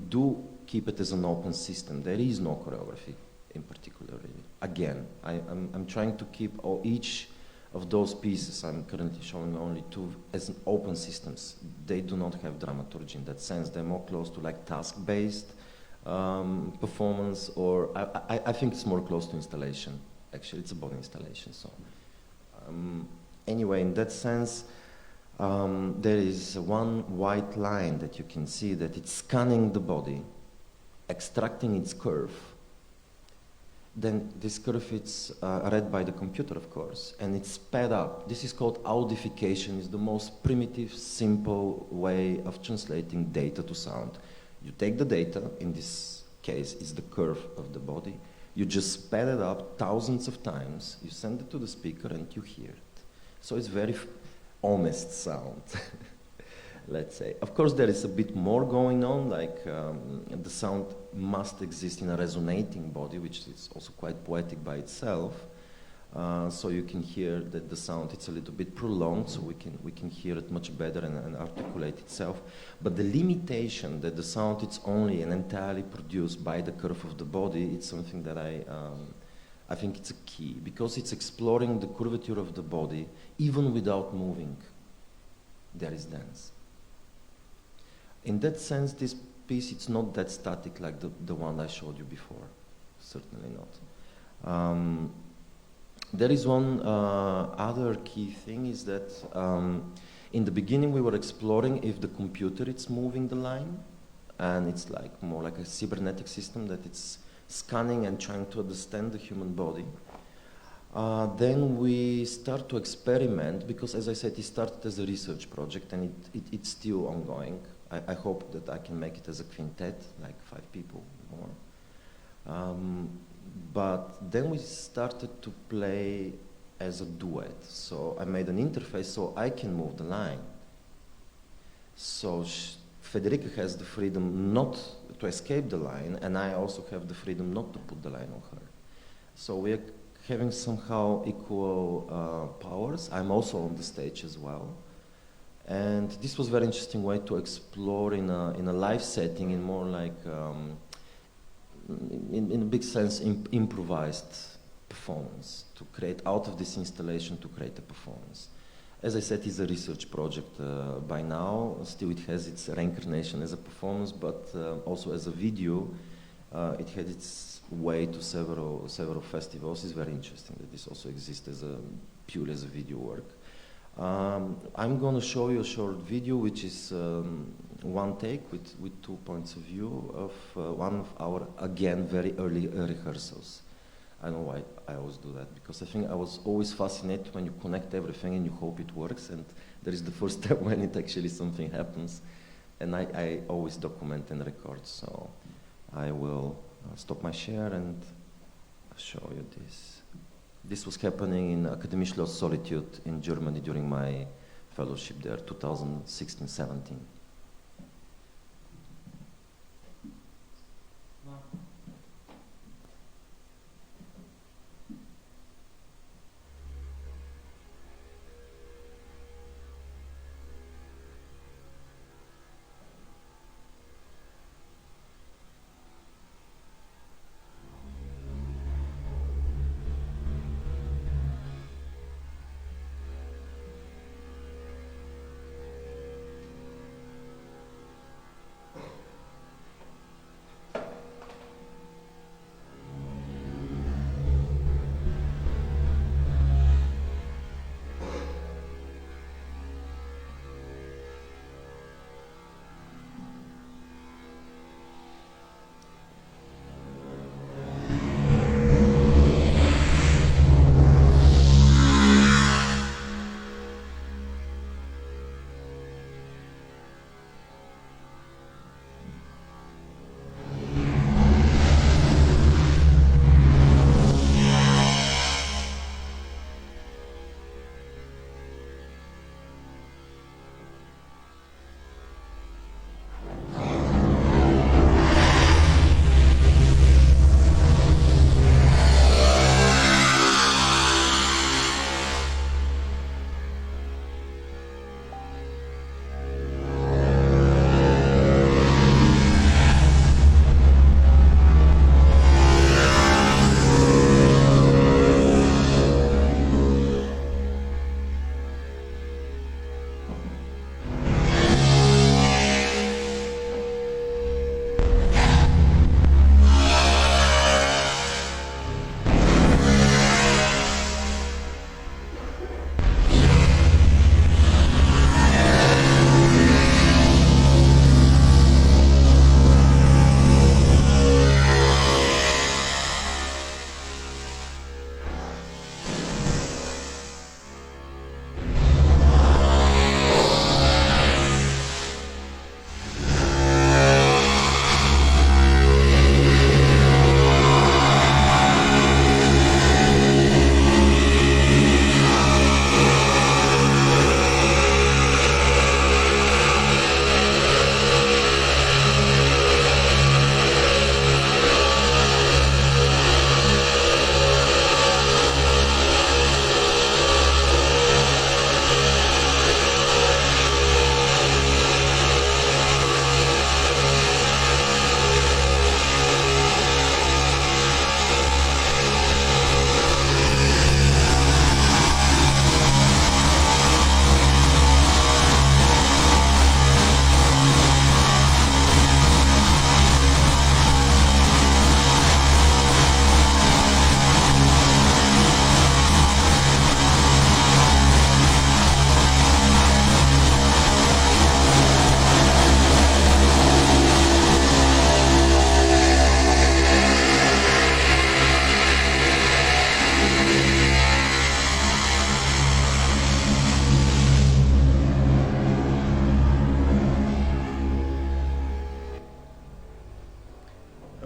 do keep it as an open system. There is no choreography in particular, really. Again, I'm trying to keep each of those pieces, I'm currently showing only 2, as open systems. They do not have dramaturgy in that sense. They're more close to like task-based performance, or I think it's more close to installation. Actually, it's a body installation. So anyway, in that sense, there is one white line that you can see that it's scanning the body, extracting its curve. Then this curve is read by the computer, of course, and it's sped up. This is called audification. It's the most primitive, simple way of translating data to sound. You take the data, in this case, it's the curve of the body. You just sped it up thousands of times. You send it to the speaker, and you hear it. So it's very honest sound. Let's say. Of course, there is a bit more going on, like the sound must exist in a resonating body, which is also quite poetic by itself. So you can hear that the sound, it's a little bit prolonged, so we can hear it much better and articulate itself. But the limitation that the sound is only and entirely produced by the curve of the body, it's something that I think it's a key, because it's exploring the curvature of the body, even without moving. There is dance. In that sense, this piece, it's not that static like the one I showed you before. Certainly not. There is one other key thing is that in the beginning we were exploring if the computer is moving the line, and it's like more like a cybernetic system that it's scanning and trying to understand the human body. Then we start to experiment, because as I said, it started as a research project and it's still ongoing. I hope that I can make it as a quintet, like 5 people more. But then we started to play as a duet. So I made an interface so I can move the line. So Federica has the freedom not to escape the line, and I also have the freedom not to put the line on her. So we are having somehow equal powers. I'm also on the stage as well. And this was a very interesting way to explore in a live setting, in more like, in a big sense, improvised performance, to create out of this installation, to create a performance. As I said, it's a research project by now. Still, it has its reincarnation as a performance, but also as a video. It had its way to several festivals. It's very interesting that this also exists as purely as a video work. I'm going to show you a short video, which is one take with 2 points of view of one of our, again, very early rehearsals. I know why I always do that, because I think I was always fascinated when you connect everything and you hope it works, and there is the first step when it actually something happens. And I always document and record, so I will stop my share and show you this. This was happening in Akademie Schloss Solitude in Germany during my fellowship there, 2016-17.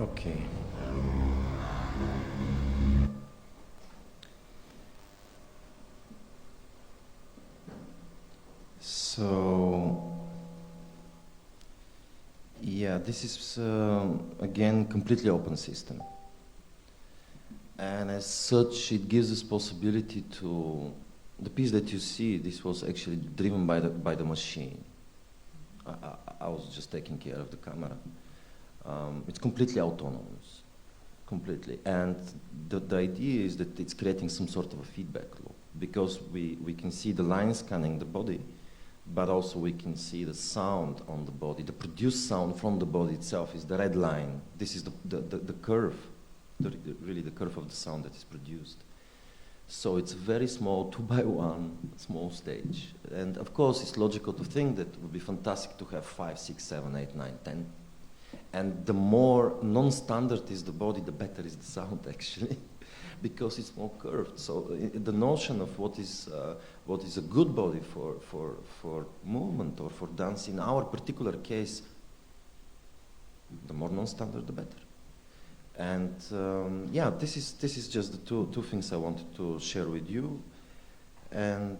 Okay. So, yeah, this is again completely open system, and as such, it gives us possibility to the piece that you see. This was actually driven by the machine. I was just taking care of the camera. It's completely autonomous, completely, and the idea is that it's creating some sort of a feedback loop, because we can see the line scanning the body, but also we can see the sound on the body. The produced sound from the body itself is the red line. This is the curve, really the curve of the sound that is produced. So it's very small, 2x1, small stage. And of course, it's logical to think that it would be fantastic to have 5, 6, 7, 8, 9, 10. And the more non-standard is the body, the better is the sound, actually, because it's more curved. So the notion of what is a good body for movement or for dance, in our particular case, the more non-standard, the better. And yeah, this is just the two things I wanted to share with you. And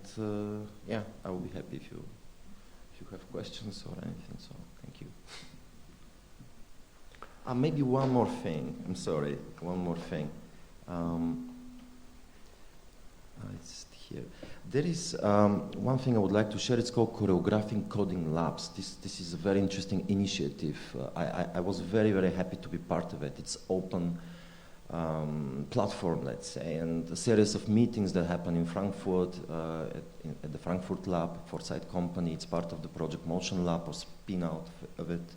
yeah, I will be happy if you have questions or anything. So thank you. Maybe one more thing. I'm sorry. One more thing. It's here. There is one thing I would like to share. It's called Choreographing Coding Labs. This is a very interesting initiative. I was very, very happy to be part of it. It's open platform, let's say, and a series of meetings that happen in Frankfurt, at the Frankfurt Lab, Foresight Company. It's part of the Project Motion Lab, or spin-out of it.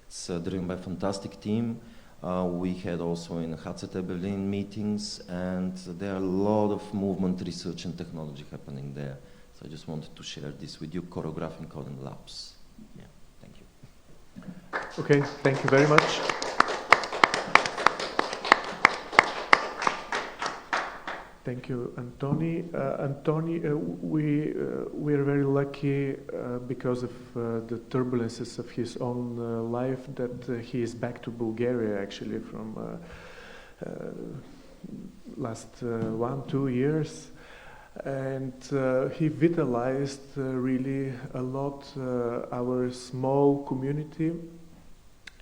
It's driven by a fantastic team. We had also in HCT Berlin meetings, and there are a lot of movement research and technology happening there. So I just wanted to share this with you, Choreographing Coding Labs. Yeah, thank you. Okay, thank you very much. Thank you, Antoni. Antoni, we are very lucky because of the turbulences of his own life that he is back to Bulgaria actually from last 1-2 years, and he vitalized really a lot our small community,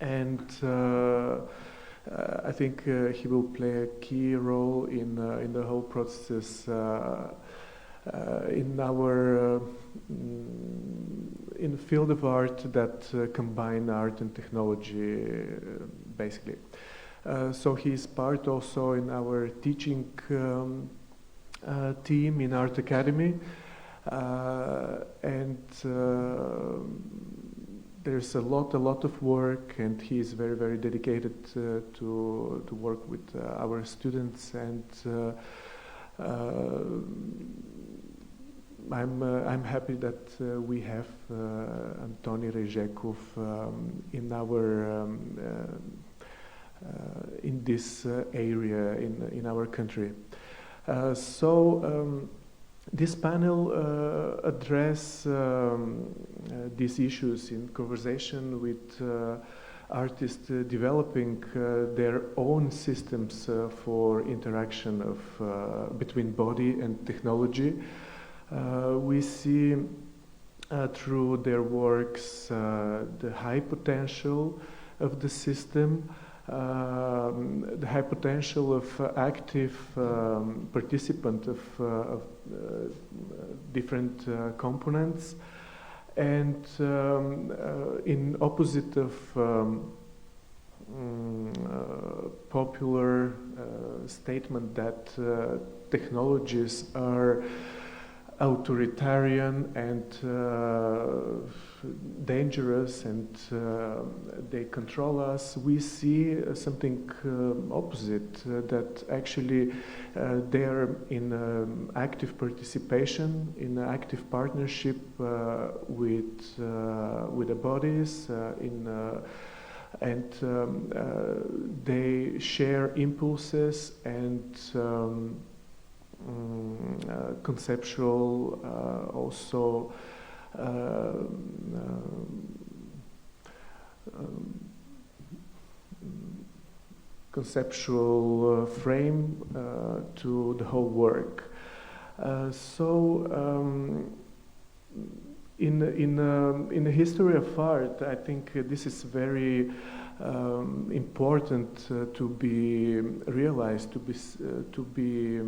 and I think he will play a key role in the whole process in our in the field of art that combine art and technology, basically. So he is part also in our teaching team in Art Academy, and there's a lot of work, and he is very, very dedicated to work with our students, and I'm happy that we have Antoni Rayzhekov in our in this area in our country. This panel address these issues in conversation with artists developing their own systems for interaction of between body and technology. We see through their works the high potential of the system, the high potential of active participant of different components, and in opposite of popular statement that technologies are authoritarian and dangerous, and they control us, we see something opposite, that actually they are in active participation, in active partnership with the bodies, and they share impulses and conceptual also conceptual frame to the whole work. In the history of art, I think this is very important to be realized, to be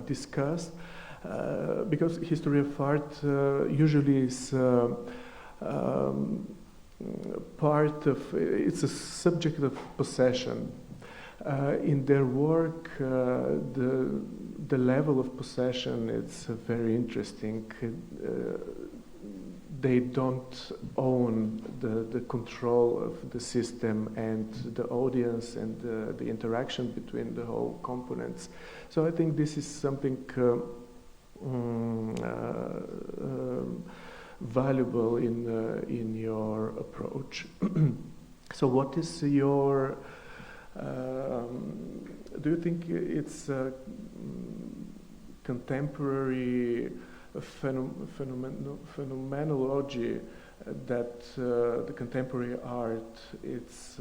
discussed, because history of art usually is part of, it's a subject of possession. In their work, the level of possession is very interesting. they don't own the control of the system and the audience and the interaction between the whole components. So I think this is something valuable in your approach. So what is your, do you think it's contemporary phenomenology that the contemporary art is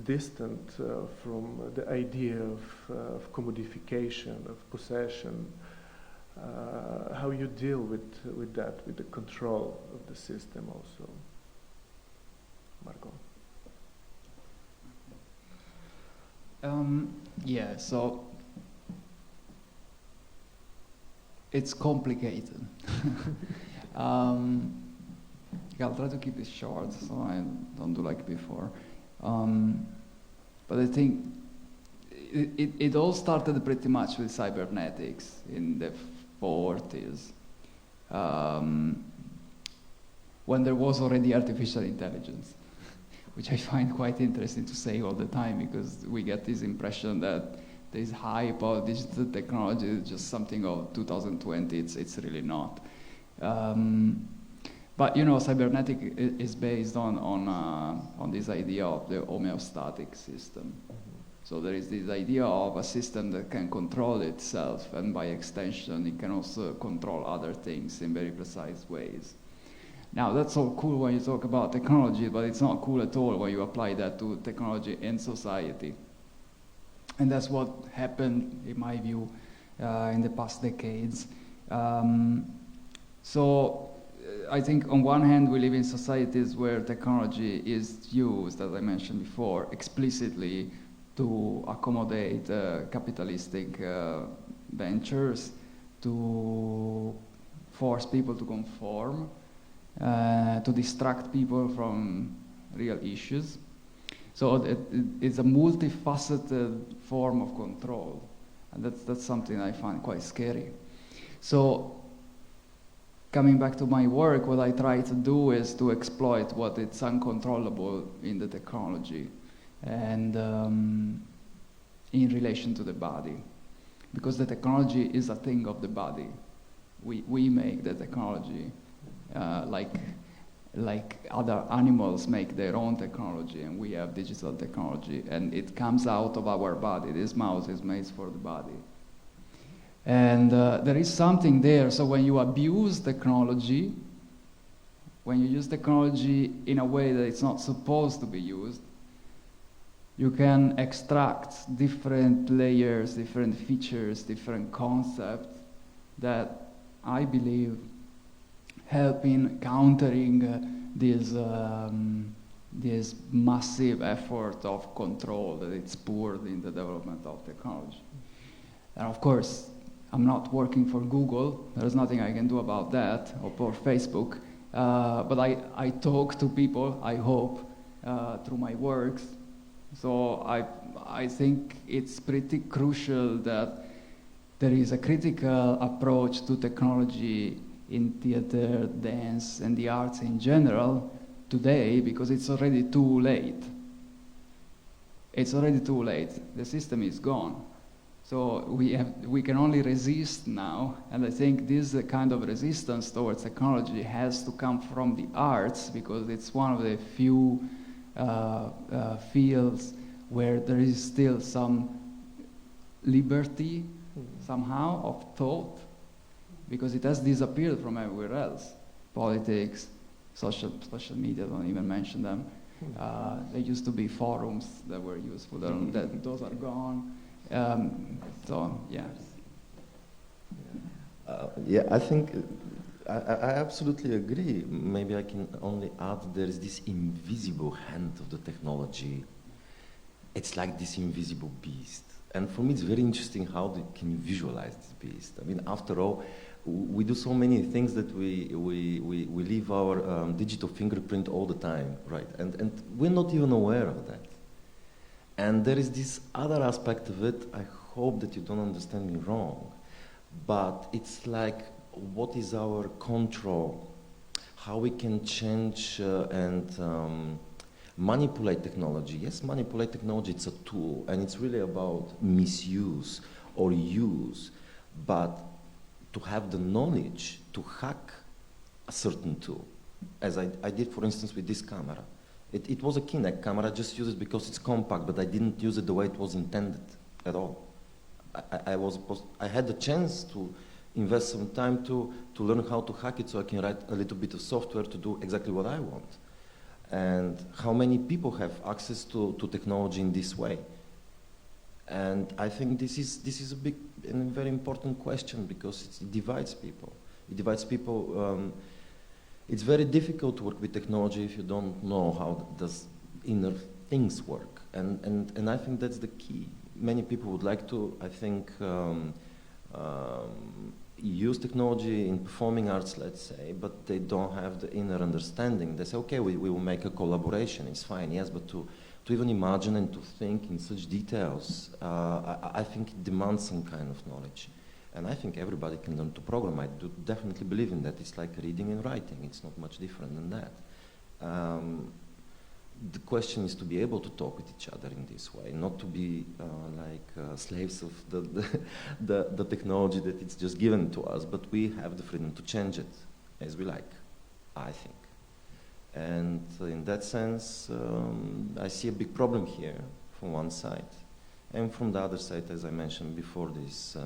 distant from the idea of commodification, of possession? How you deal with that, with the control of the system also? Marco. Yeah, so it's complicated. I'll try to keep it short so I don't do like before. But I think it all started pretty much with cybernetics in the 40s, when there was already artificial intelligence, which I find quite interesting to say all the time, because we get this impression that this hype of digital technology is just something of 2020. It's really not. But you know, cybernetic is based on this idea of the homeostatic system. So there is this idea of a system that can control itself, and by extension, it can also control other things in very precise ways. Now, that's all cool when you talk about technology, but it's not cool at all when you apply that to technology in society. And that's what happened, in my view, in the past decades. So I think on one hand, we live in societies where technology is used, as I mentioned before, explicitly to accommodate capitalistic ventures, to force people to conform, to distract people from real issues. So it's a multifaceted form of control, and that's something I find quite scary. So coming back to my work, what I try to do is to exploit what is uncontrollable in the technology, and in relation to the body, because the technology is a thing of the body. We make the technology, like other animals make their own technology, and we have digital technology, and it comes out of our body. This mouse is made for the body. And there is something there. So when you abuse technology, when you use technology in a way that it's not supposed to be used, you can extract different layers, different features, different concepts that I believe help in countering this massive effort of control that it's poured in the development of technology. And of course, I'm not working for Google. There's nothing I can do about that, or for Facebook. But I talk to people, I hope, through my works. So I think it's pretty crucial that there is a critical approach to technology in theater, dance, and the arts in general today, because it's already too late. It's already too late. The system is gone. So we can only resist now, and I think this kind of resistance towards technology has to come from the arts, because it's one of the few fields where there is still some liberty somehow of thought, because it has disappeared from everywhere else. Politics, social media, don't even mention them. There used to be forums that were useful, those are gone. So, yeah. Yeah, I think I absolutely agree. Maybe I can only add there is this invisible hand of the technology. It's like this invisible beast. And for me, it's very interesting how can you visualize this beast. I mean, after all, we do so many things that we leave our digital fingerprint all the time, right? And we're not even aware of that. And there is this other aspect of it. I hope that you don't understand me wrong, but it's like, what is our control? how we can change and manipulate technology. Yes, manipulate technology, it's a tool, and it's really about misuse or use, but to have the knowledge to hack a certain tool, as I did, for instance, with this camera. It was a Kinect camera, I just used it because it's compact, but I didn't use it the way it was intended at all. I had the chance to invest some time to learn how to hack it so I can write a little bit of software to do exactly what I want. And how many people have access to technology in this way? And I think this is a big and very important question because it divides people. It divides people. It's very difficult to work with technology if you don't know how does inner things work. And I think that's the key. Many people would like to, I think, use technology in performing arts, let's say, but they don't have the inner understanding. They say, okay, we will make a collaboration, it's fine, yes, but to even imagine and to think in such details, I think it demands some kind of knowledge. And I think everybody can learn to program. I do definitely believe in that. It's like reading and writing. It's not much different than that. The question is to be able to talk with each other in this way, not to be slaves of the technology that it's just given to us, but we have the freedom to change it as we like, I think. And in that sense, I see a big problem here from one side. And from the other side, as I mentioned before, this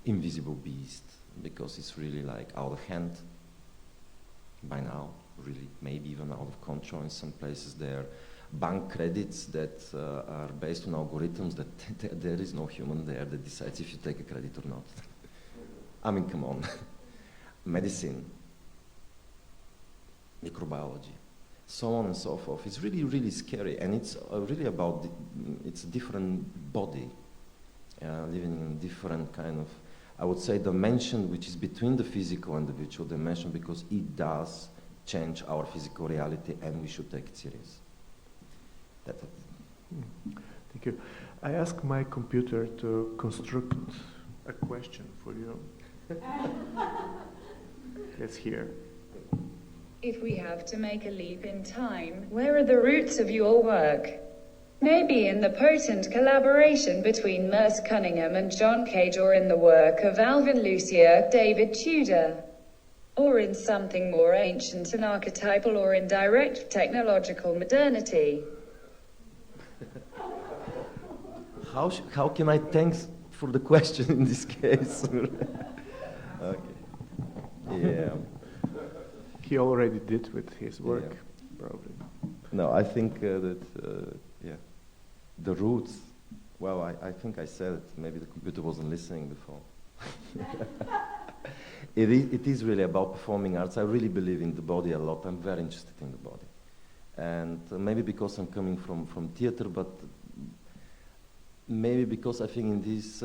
invisible beast, because it's really like out of hand by now, really maybe even out of control in some places. There are bank credits that are based on algorithms that there is no human there that decides if you take a credit or not. I mean, come on. Medicine, microbiology, so on and so forth. It's really, really scary, and it's really about, it's a different body, living in a different kind of, I would say, dimension, which is between the physical and the virtual dimension, because it does change our physical reality, and we should take it serious. That's it. Thank you. I asked my computer to construct a question for you. Let's hear. If we have to make a leap in time, where are the roots of your work? Maybe in the potent collaboration between Merce Cunningham and John Cage, or in the work of Alvin Lucier, David Tudor, or in something more ancient and archetypal, or in direct technological modernity. How can I thank for the question in this case? Okay. Yeah. He already did with his work, probably. No, I think that, the roots, well, I think I said it, maybe the computer wasn't listening before. It is really about performing arts. I really believe in the body a lot. I'm very interested in the body. And maybe because I'm coming from theater, but maybe because I think in this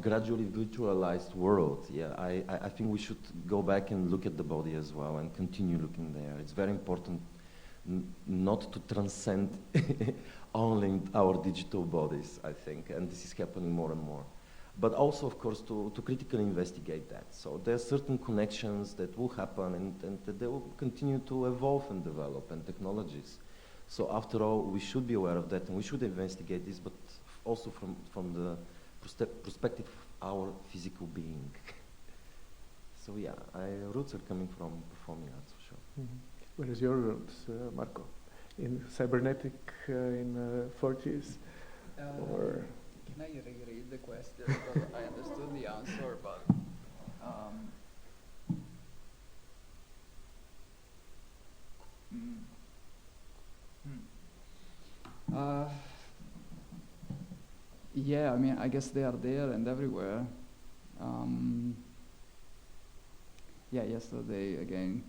gradually virtualized world, I think we should go back and look at the body as well and continue looking there. It's very important not to transcend only our digital bodies, I think, and this is happening more and more. But also, of course, to critically investigate that. So there are certain connections that will happen and that they will continue to evolve and develop, and technologies. So after all, we should be aware of that and we should investigate this, but also from the perspective of our physical being. So yeah, roots are coming from performing arts, for sure. Mm-hmm. Where is your roots, Marco? In cybernetic, in 40s? Or can I reread the question? Because I understood the answer, but yeah, I mean, I guess they are there and everywhere. Yesterday again,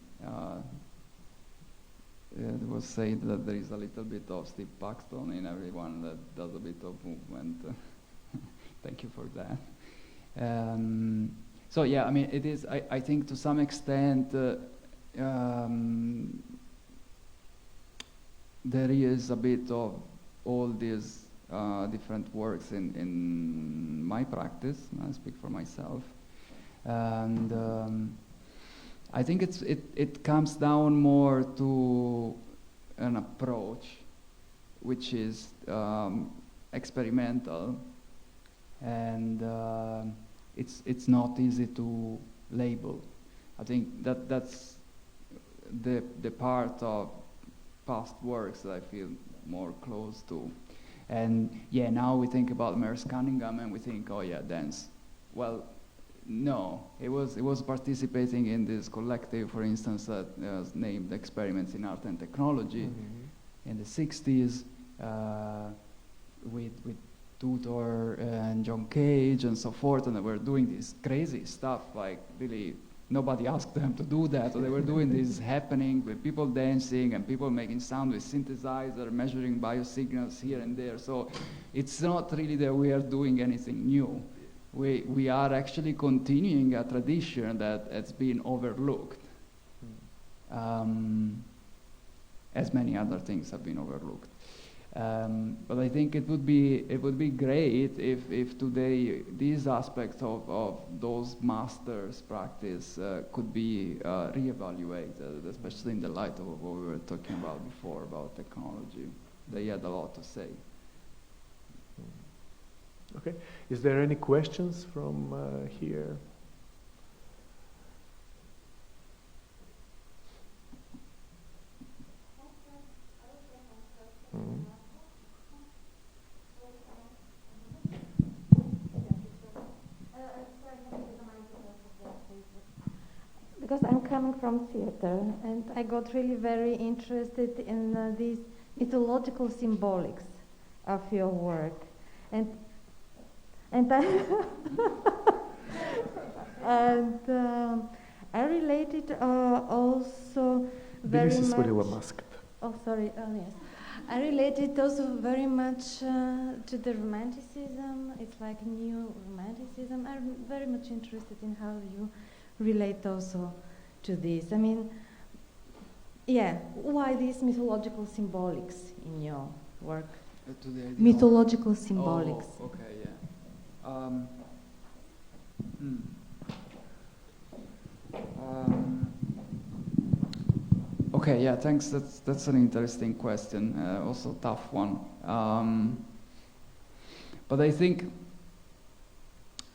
it was said that there is a little bit of Steve Paxton in everyone that does a bit of movement. Thank you for that. So yeah, I mean, it is, I think to some extent, there is a bit of all these different works in my practice. I speak for myself. And I think it comes down more to an approach which is experimental, and it's not easy to label. I think that's the part of past works that I feel more close to. And yeah, now we think about Merce Cunningham and we think, oh yeah, dance. Well, no, it was participating in this collective, for instance, that was named Experiments in Art and Technology in the 60s, with Tudor and John Cage and so forth, and they were doing this crazy stuff, like really nobody asked them to do that, so they were doing this happening with people dancing and people making sound with synthesizer, measuring biosignals here and there. So it's not really that we are doing anything new. We are actually continuing a tradition that has been overlooked, as many other things have been overlooked. But I think it would be great if today these aspects of those masters' practice could be reevaluated, especially in the light of what we were talking about before about technology. They had a lot to say. Okay. Is there any questions from here? Because I'm coming from theater, and I got really very interested in these mythological symbolics of your work, and I I related also very This is much. what you were masked. Oh, sorry. Oh, yes. I related also very much to the romanticism. It's like new romanticism. I'm very much interested in how you relate also to this. I mean, yeah, why these mythological symbolics in your work? To the idea Mythological symbolics. Oh, okay, yeah. Okay, yeah, thanks. That's an interesting question. Also tough one. But I think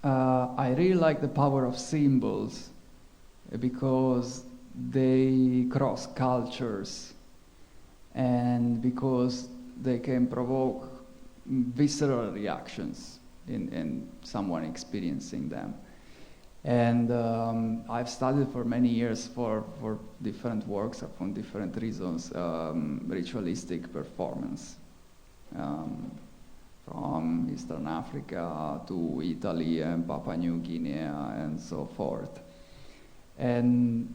I really like the power of symbols because they cross cultures and because they can provoke visceral reactions in someone experiencing them. And I've studied for many years for different works from different reasons, ritualistic performance, from Eastern Africa to Italy and Papua New Guinea and so forth. And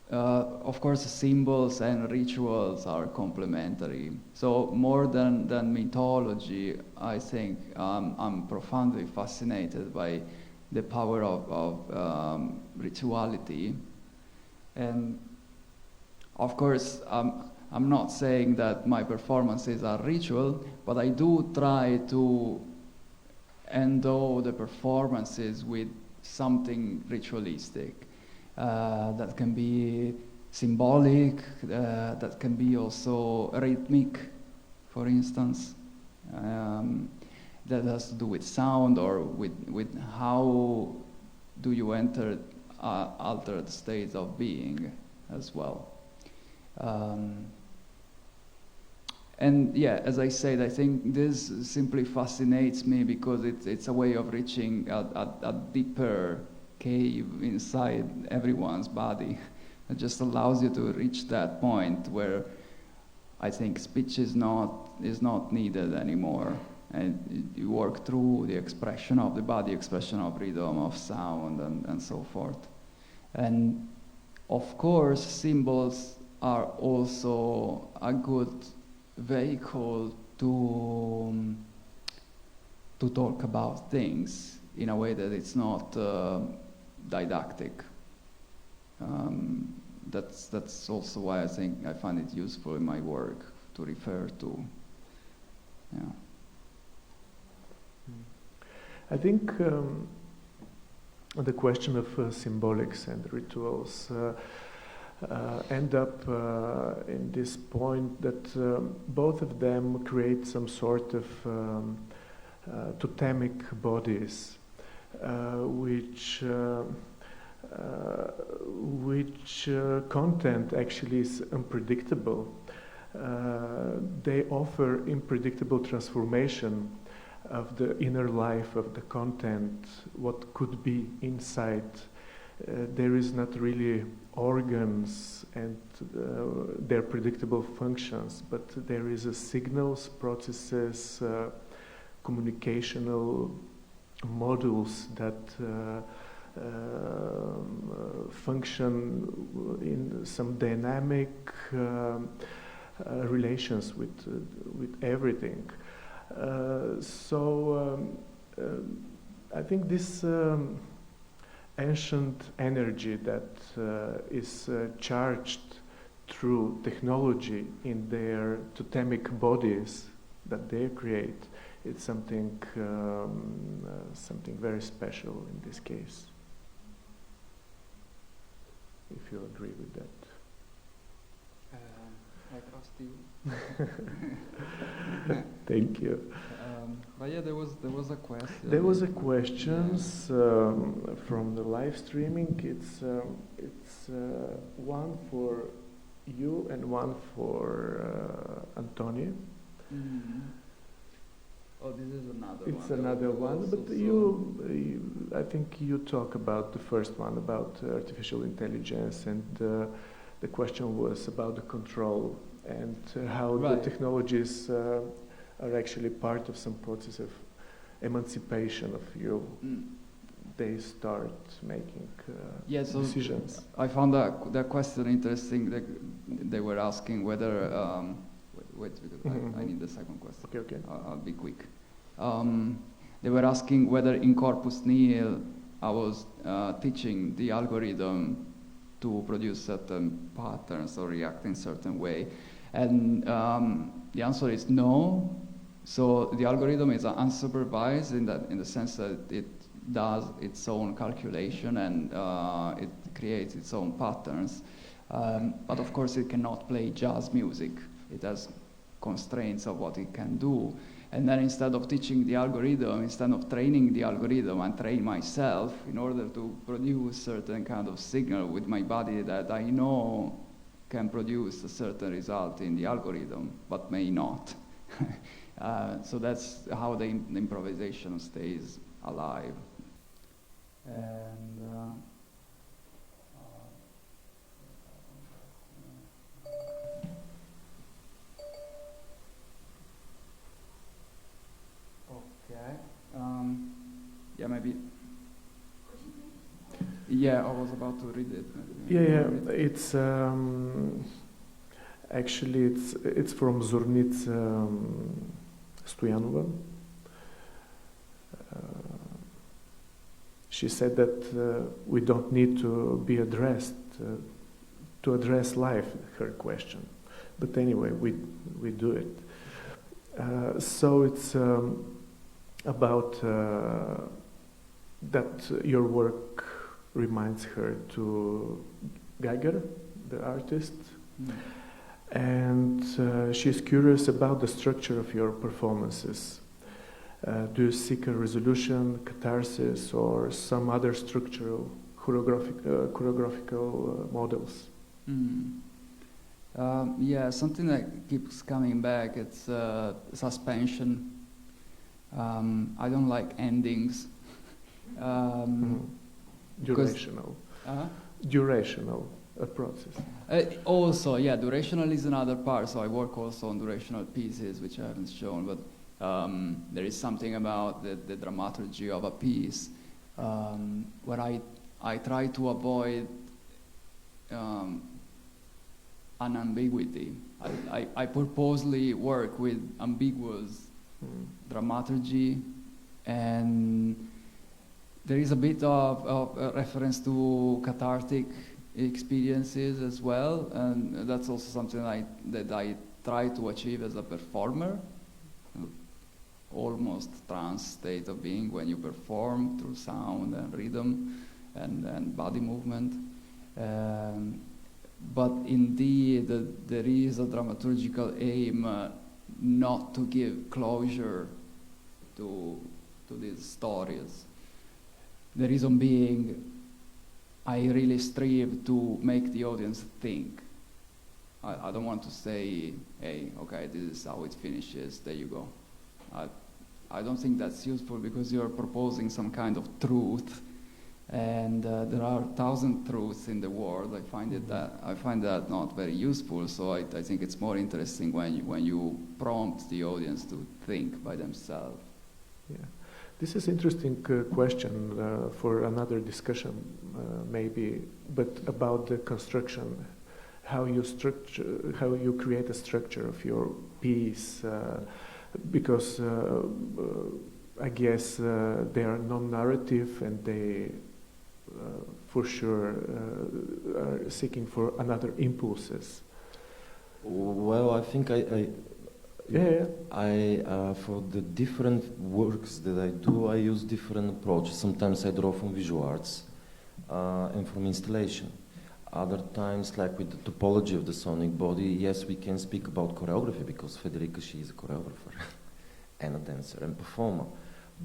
of course, symbols and rituals are complementary. So more than mythology, I think I'm profoundly fascinated by the power of rituality. And of course, I'm not saying that my performances are ritual, but I do try to endow the performances with something ritualistic. That can be symbolic, that can be also rhythmic, for instance. That has to do with sound or with how do you enter altered states of being as well. And yeah, as I said, I think this simply fascinates me because it's a way of reaching a deeper cave inside everyone's body. It just allows you to reach that point where I think speech is not needed anymore. And you work through the expression of the body, expression of rhythm, of sound, and so forth. And of course, symbols are also a good vehicle to talk about things in a way that it's not didactic. That's also why I think I find it useful in my work to refer to. Yeah. I think the question of symbolics and rituals end up in this point that both of them create some sort of totemic bodies, which content actually is unpredictable. They offer unpredictable transformation of the inner life of the content, what could be inside. There is not really organs and their predictable functions, but there is a signals, processes, communicational modules that function in some dynamic relations with everything. I think this ancient energy that is charged through technology in their totemic bodies that they create, it's something very special in this case. If you agree with that. I trust you. Thank you. But yeah, there was a question. There was a question from the live streaming. It's one for you and one for Antoni. Mm-hmm. Oh, this is another one. It's another one, but I think you talk about the first one, about artificial intelligence, and the question was about the control and how the technologies are actually part of some process of emancipation of you. They start making decisions. I found that question interesting. They were asking whether... wait, because I need the second question. Okay. I'll be quick. They were asking whether in Corpus Nihil I was teaching the algorithm to produce certain patterns or react in certain way. And the answer is no. So the algorithm is unsupervised in the sense that it does its own calculation and it creates its own patterns. But of course it cannot play jazz music. It has constraints of what it can do. And then instead of teaching the algorithm, instead of training the algorithm, I train myself in order to produce certain kind of signal with my body that I know can produce a certain result in the algorithm, but may not. So that's how the improvisation stays alive. And yeah, maybe. Yeah, I was about to read it. Yeah. It's actually it's from Zornica Stoyanova. She said that we don't need to be addressed to address life. Her question, but anyway, we do it. So it's about that your work reminds her to Geiger, the artist, and she's curious about the structure of your performances. Do you seek a resolution, catharsis, or some other structural choreographical models? Yeah, something that keeps coming back, it's suspension. I don't like endings. Durational. Durational process. Also, yeah, durational is another part. So I work also on durational pieces, which I haven't shown, but there is something about the dramaturgy of a piece where I try to avoid unambiguity. I purposely work with ambiguous dramaturgy, and there is a bit of a reference to cathartic experiences as well, and that's also something that I try to achieve as a performer. almost trance state of being when you perform through sound and rhythm and body movement. But indeed, there is a dramaturgical aim not to give closure to these stories. The reason being, I really strive to make the audience think. I don't want to say, hey, okay, this is how it finishes, there you go. I don't think that's useful because you're proposing some kind of truth, and there are 1,000 truths in the world. I find that not very useful. So I think it's more interesting when you prompt the audience to think by themselves. Yeah, this is interesting question for another discussion, maybe, but about the construction, how you create a structure of your piece, because I guess they are non-narrative and they, for sure, are seeking for another impulses. Well, I think for the different works that I do, I use different approaches. Sometimes I draw from visual arts and from installation. Other times, like with the topology of the sonic body, yes, we can speak about choreography because Federica, she is a choreographer and a dancer and performer.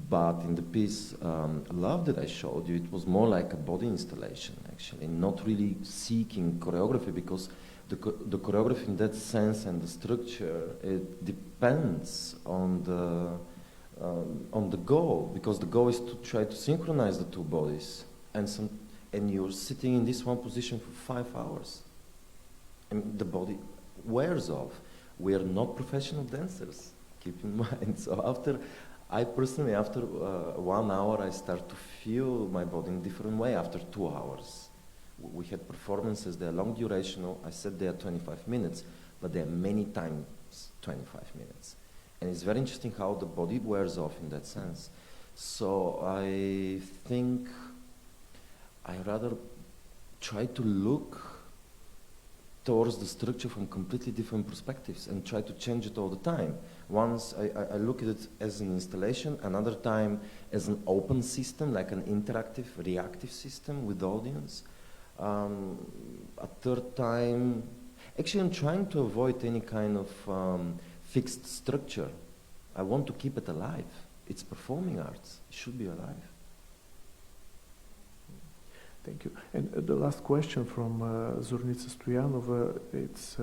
But in the piece Love that I showed you, it was more like a body installation, actually, not really seeking choreography, because the choreography in that sense and the structure, it depends on the goal, because the goal is to try to synchronize the two bodies, and you're sitting in this one position for 5 hours, and the body wears off. We are not professional dancers, keep in mind. So after 1 hour, I start to feel my body in a different way. After 2 hours, we had performances, they're long durational. I said they are 25 minutes, but they are many times 25 minutes. And it's very interesting how the body wears off in that sense. So I think I rather try to look towards the structure from completely different perspectives and try to change it all the time. Once I look at it as an installation, another time as an open system, like an interactive, reactive system with the audience. A third time, actually I'm trying to avoid any kind of fixed structure. I want to keep it alive. It's performing arts. It should be alive. Thank you. And the last question from Zornica Stoyanova, it's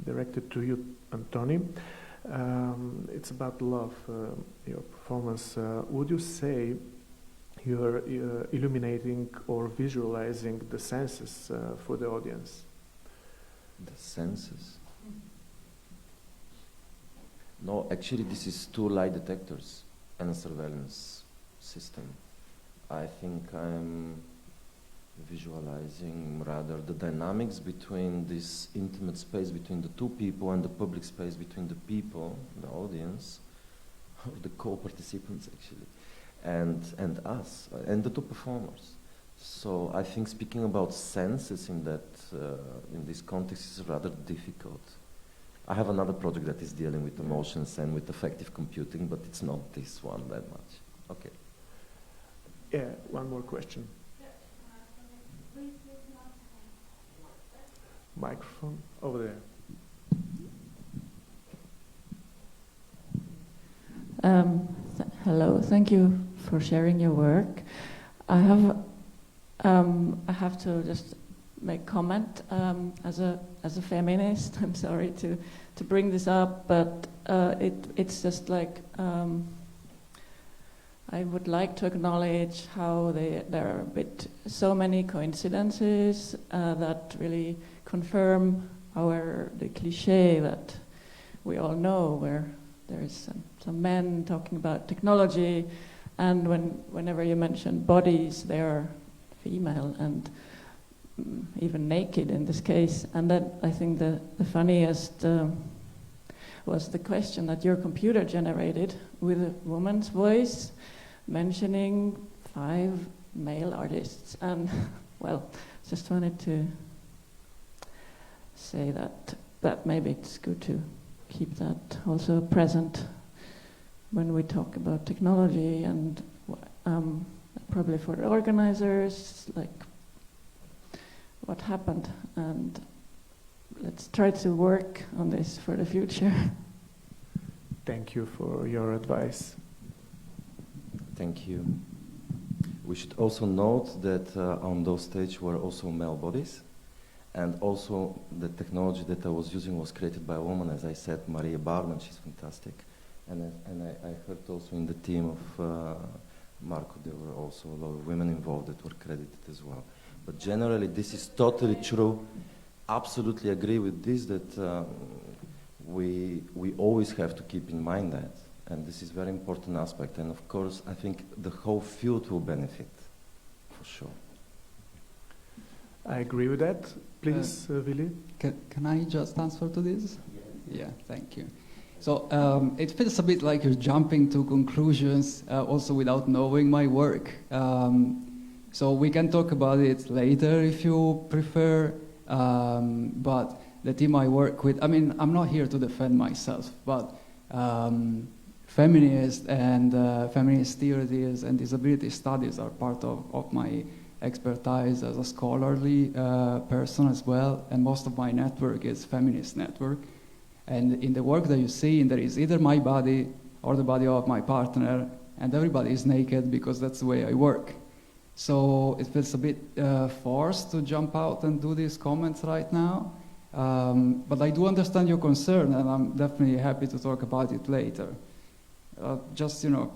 directed to you, Antoni. It's about love, your performance. Would you say you're illuminating or visualizing the senses for the audience? The senses? No, actually this is 2 light detectors and a surveillance system. I think I'm visualizing rather the dynamics between this intimate space between the 2 people and the public space between the people, the audience, or the co-participants actually, and us, and the 2 performers. So I think speaking about senses in this context is rather difficult. I have another project that is dealing with emotions and with affective computing, but it's not this one that much. Okay. Yeah, one more question. Microphone over there. Hello, thank you for sharing your work. I have to just make comment as a feminist. I'm sorry to bring this up, but it's just like I would like to acknowledge how there are so many coincidences that really confirm the cliche that we all know, where there is some men talking about technology, and whenever you mention bodies, they are female and even naked in this case. And then I think the funniest was the question that your computer generated with a woman's voice mentioning 5 male artists. And well, just wanted to say that maybe it's good to keep that also present when we talk about technology, and probably for the organizers, like what happened, and let's try to work on this for the future. Thank you for your advice. Thank you. We should also note that on those stage were also male bodies, and also the technology that I was using was created by a woman, as I said, Maria Barman. She's fantastic. And I heard also in the team of Marco, there were also a lot of women involved that were credited as well. But generally, this is totally true. Absolutely agree with this, that we always have to keep in mind that. And this is a very important aspect. And of course, I think the whole field will benefit, for sure. I agree with that. Please, Willy. Can I just answer to this? Yeah, thank you. So it feels a bit like you're jumping to conclusions also without knowing my work. So we can talk about it later if you prefer. But the team I work with, I mean, I'm not here to defend myself, but feminist and feminist theories and disability studies are part of my expertise as a scholarly person as well. And most of my network is feminist network. And in the work that you see, there is either my body or the body of my partner, and everybody is naked because that's the way I work. So it feels a bit forced to jump out and do these comments right now. But I do understand your concern, and I'm definitely happy to talk about it later. Just, you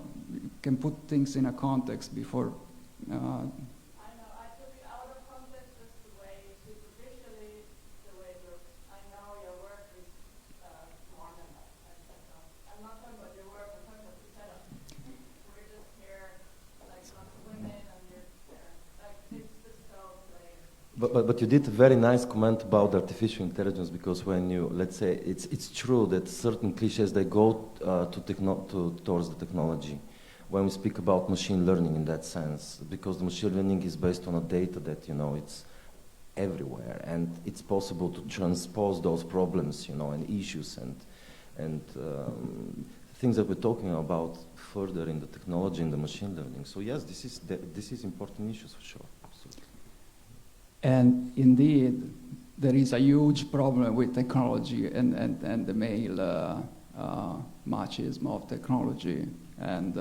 can put things in a context before. I know, I took it out of context just the way, superficially, the way it looks. I know your work is more than that. I'm not talking about your work, I'm talking about the setup. We're just here, like, lots of women, and you're there. Like, it's just so later. But you did a very nice comment about artificial intelligence, because when you, let's say, it's true that certain cliches, they go towards the technology. When we speak about machine learning in that sense, because the machine learning is based on a data that, it's everywhere, and it's possible to transpose those problems, and issues and things that we're talking about further in the technology and the machine learning. So yes, this is important issues for sure. Absolutely. And indeed, there is a huge problem with technology and the male machismo of technology, and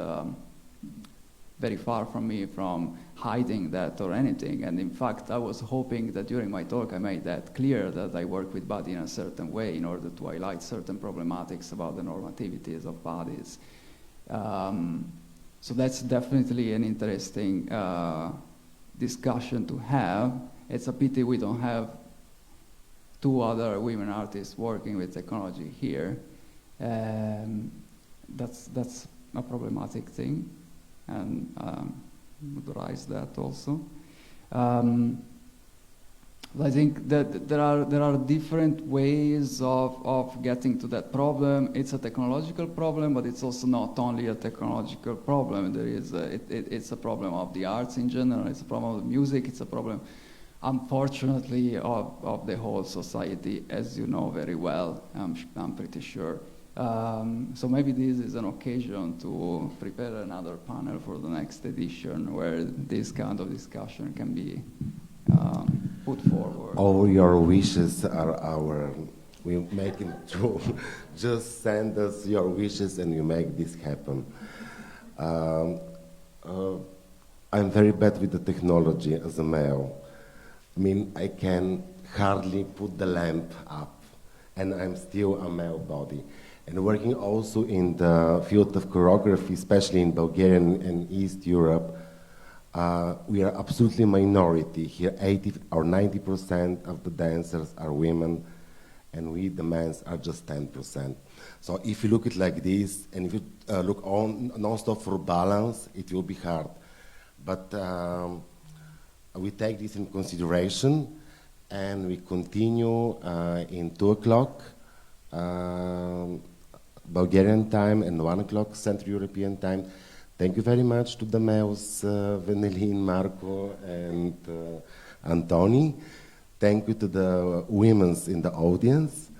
very far from me from hiding that or anything. And in fact, I was hoping that during my talk I made that clear, that I work with body in a certain way in order to highlight certain problematics about the normativities of bodies. So that's definitely an interesting discussion to have. It's a pity we don't have two other women artists working with technology here. That's a problematic thing, and would raise that also. I think that there are different ways of getting to that problem. It's a technological problem, but it's also not only a technological problem. There is it's a problem of the arts in general. It's a problem of music. It's a problem, unfortunately, of the whole society, as you know very well. I'm pretty sure. So maybe this is an occasion to prepare another panel for the next edition where this kind of discussion can be put forward. All your wishes are our, we make it true. Just send us your wishes and you make this happen. I'm very bad with the technology as a male. I mean, I can hardly put the lamp up, and I'm still a male body. And working also in the field of choreography, especially in Bulgaria and East Europe, we are absolutely minority. Here 80 or 90% of the dancers are women, and we, the men, are just 10%. So if you look at it like this, and if you look on non-stop for balance, it will be hard. But we take this in consideration, and we continue in 2 o'clock. Bulgarian time and 1 o'clock Central European time. Thank you very much to the males, Venelin, Marco, and Antoni. Thank you to the women in the audience.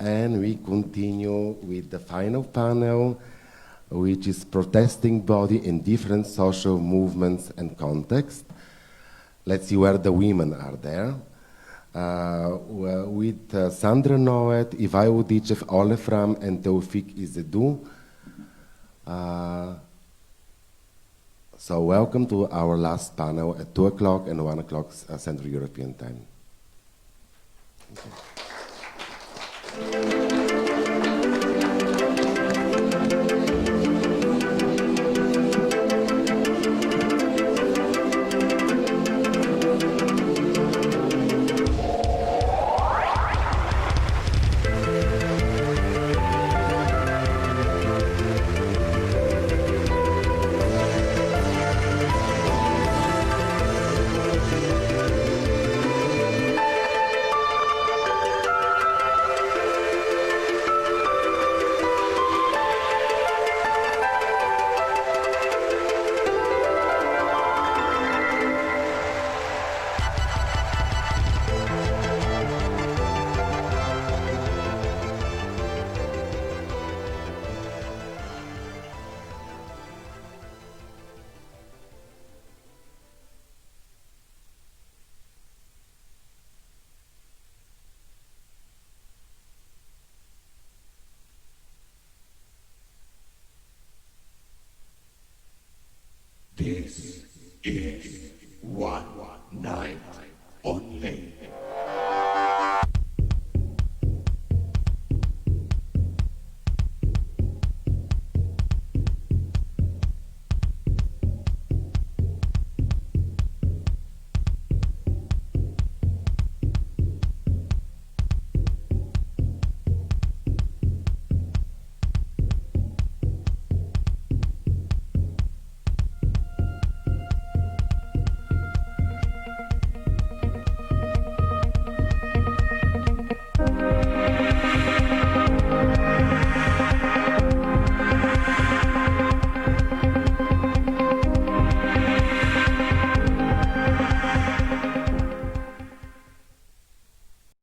And we continue with the final panel. which is protesting body in different social movements and contexts. Let's see where the women are there. With Sandra Noet, Ivai Udicev, Olefram, and Taufik Izedou. So welcome to our last panel at 2 o'clock and 1 o'clock Central European time. Thank you. This is one night only.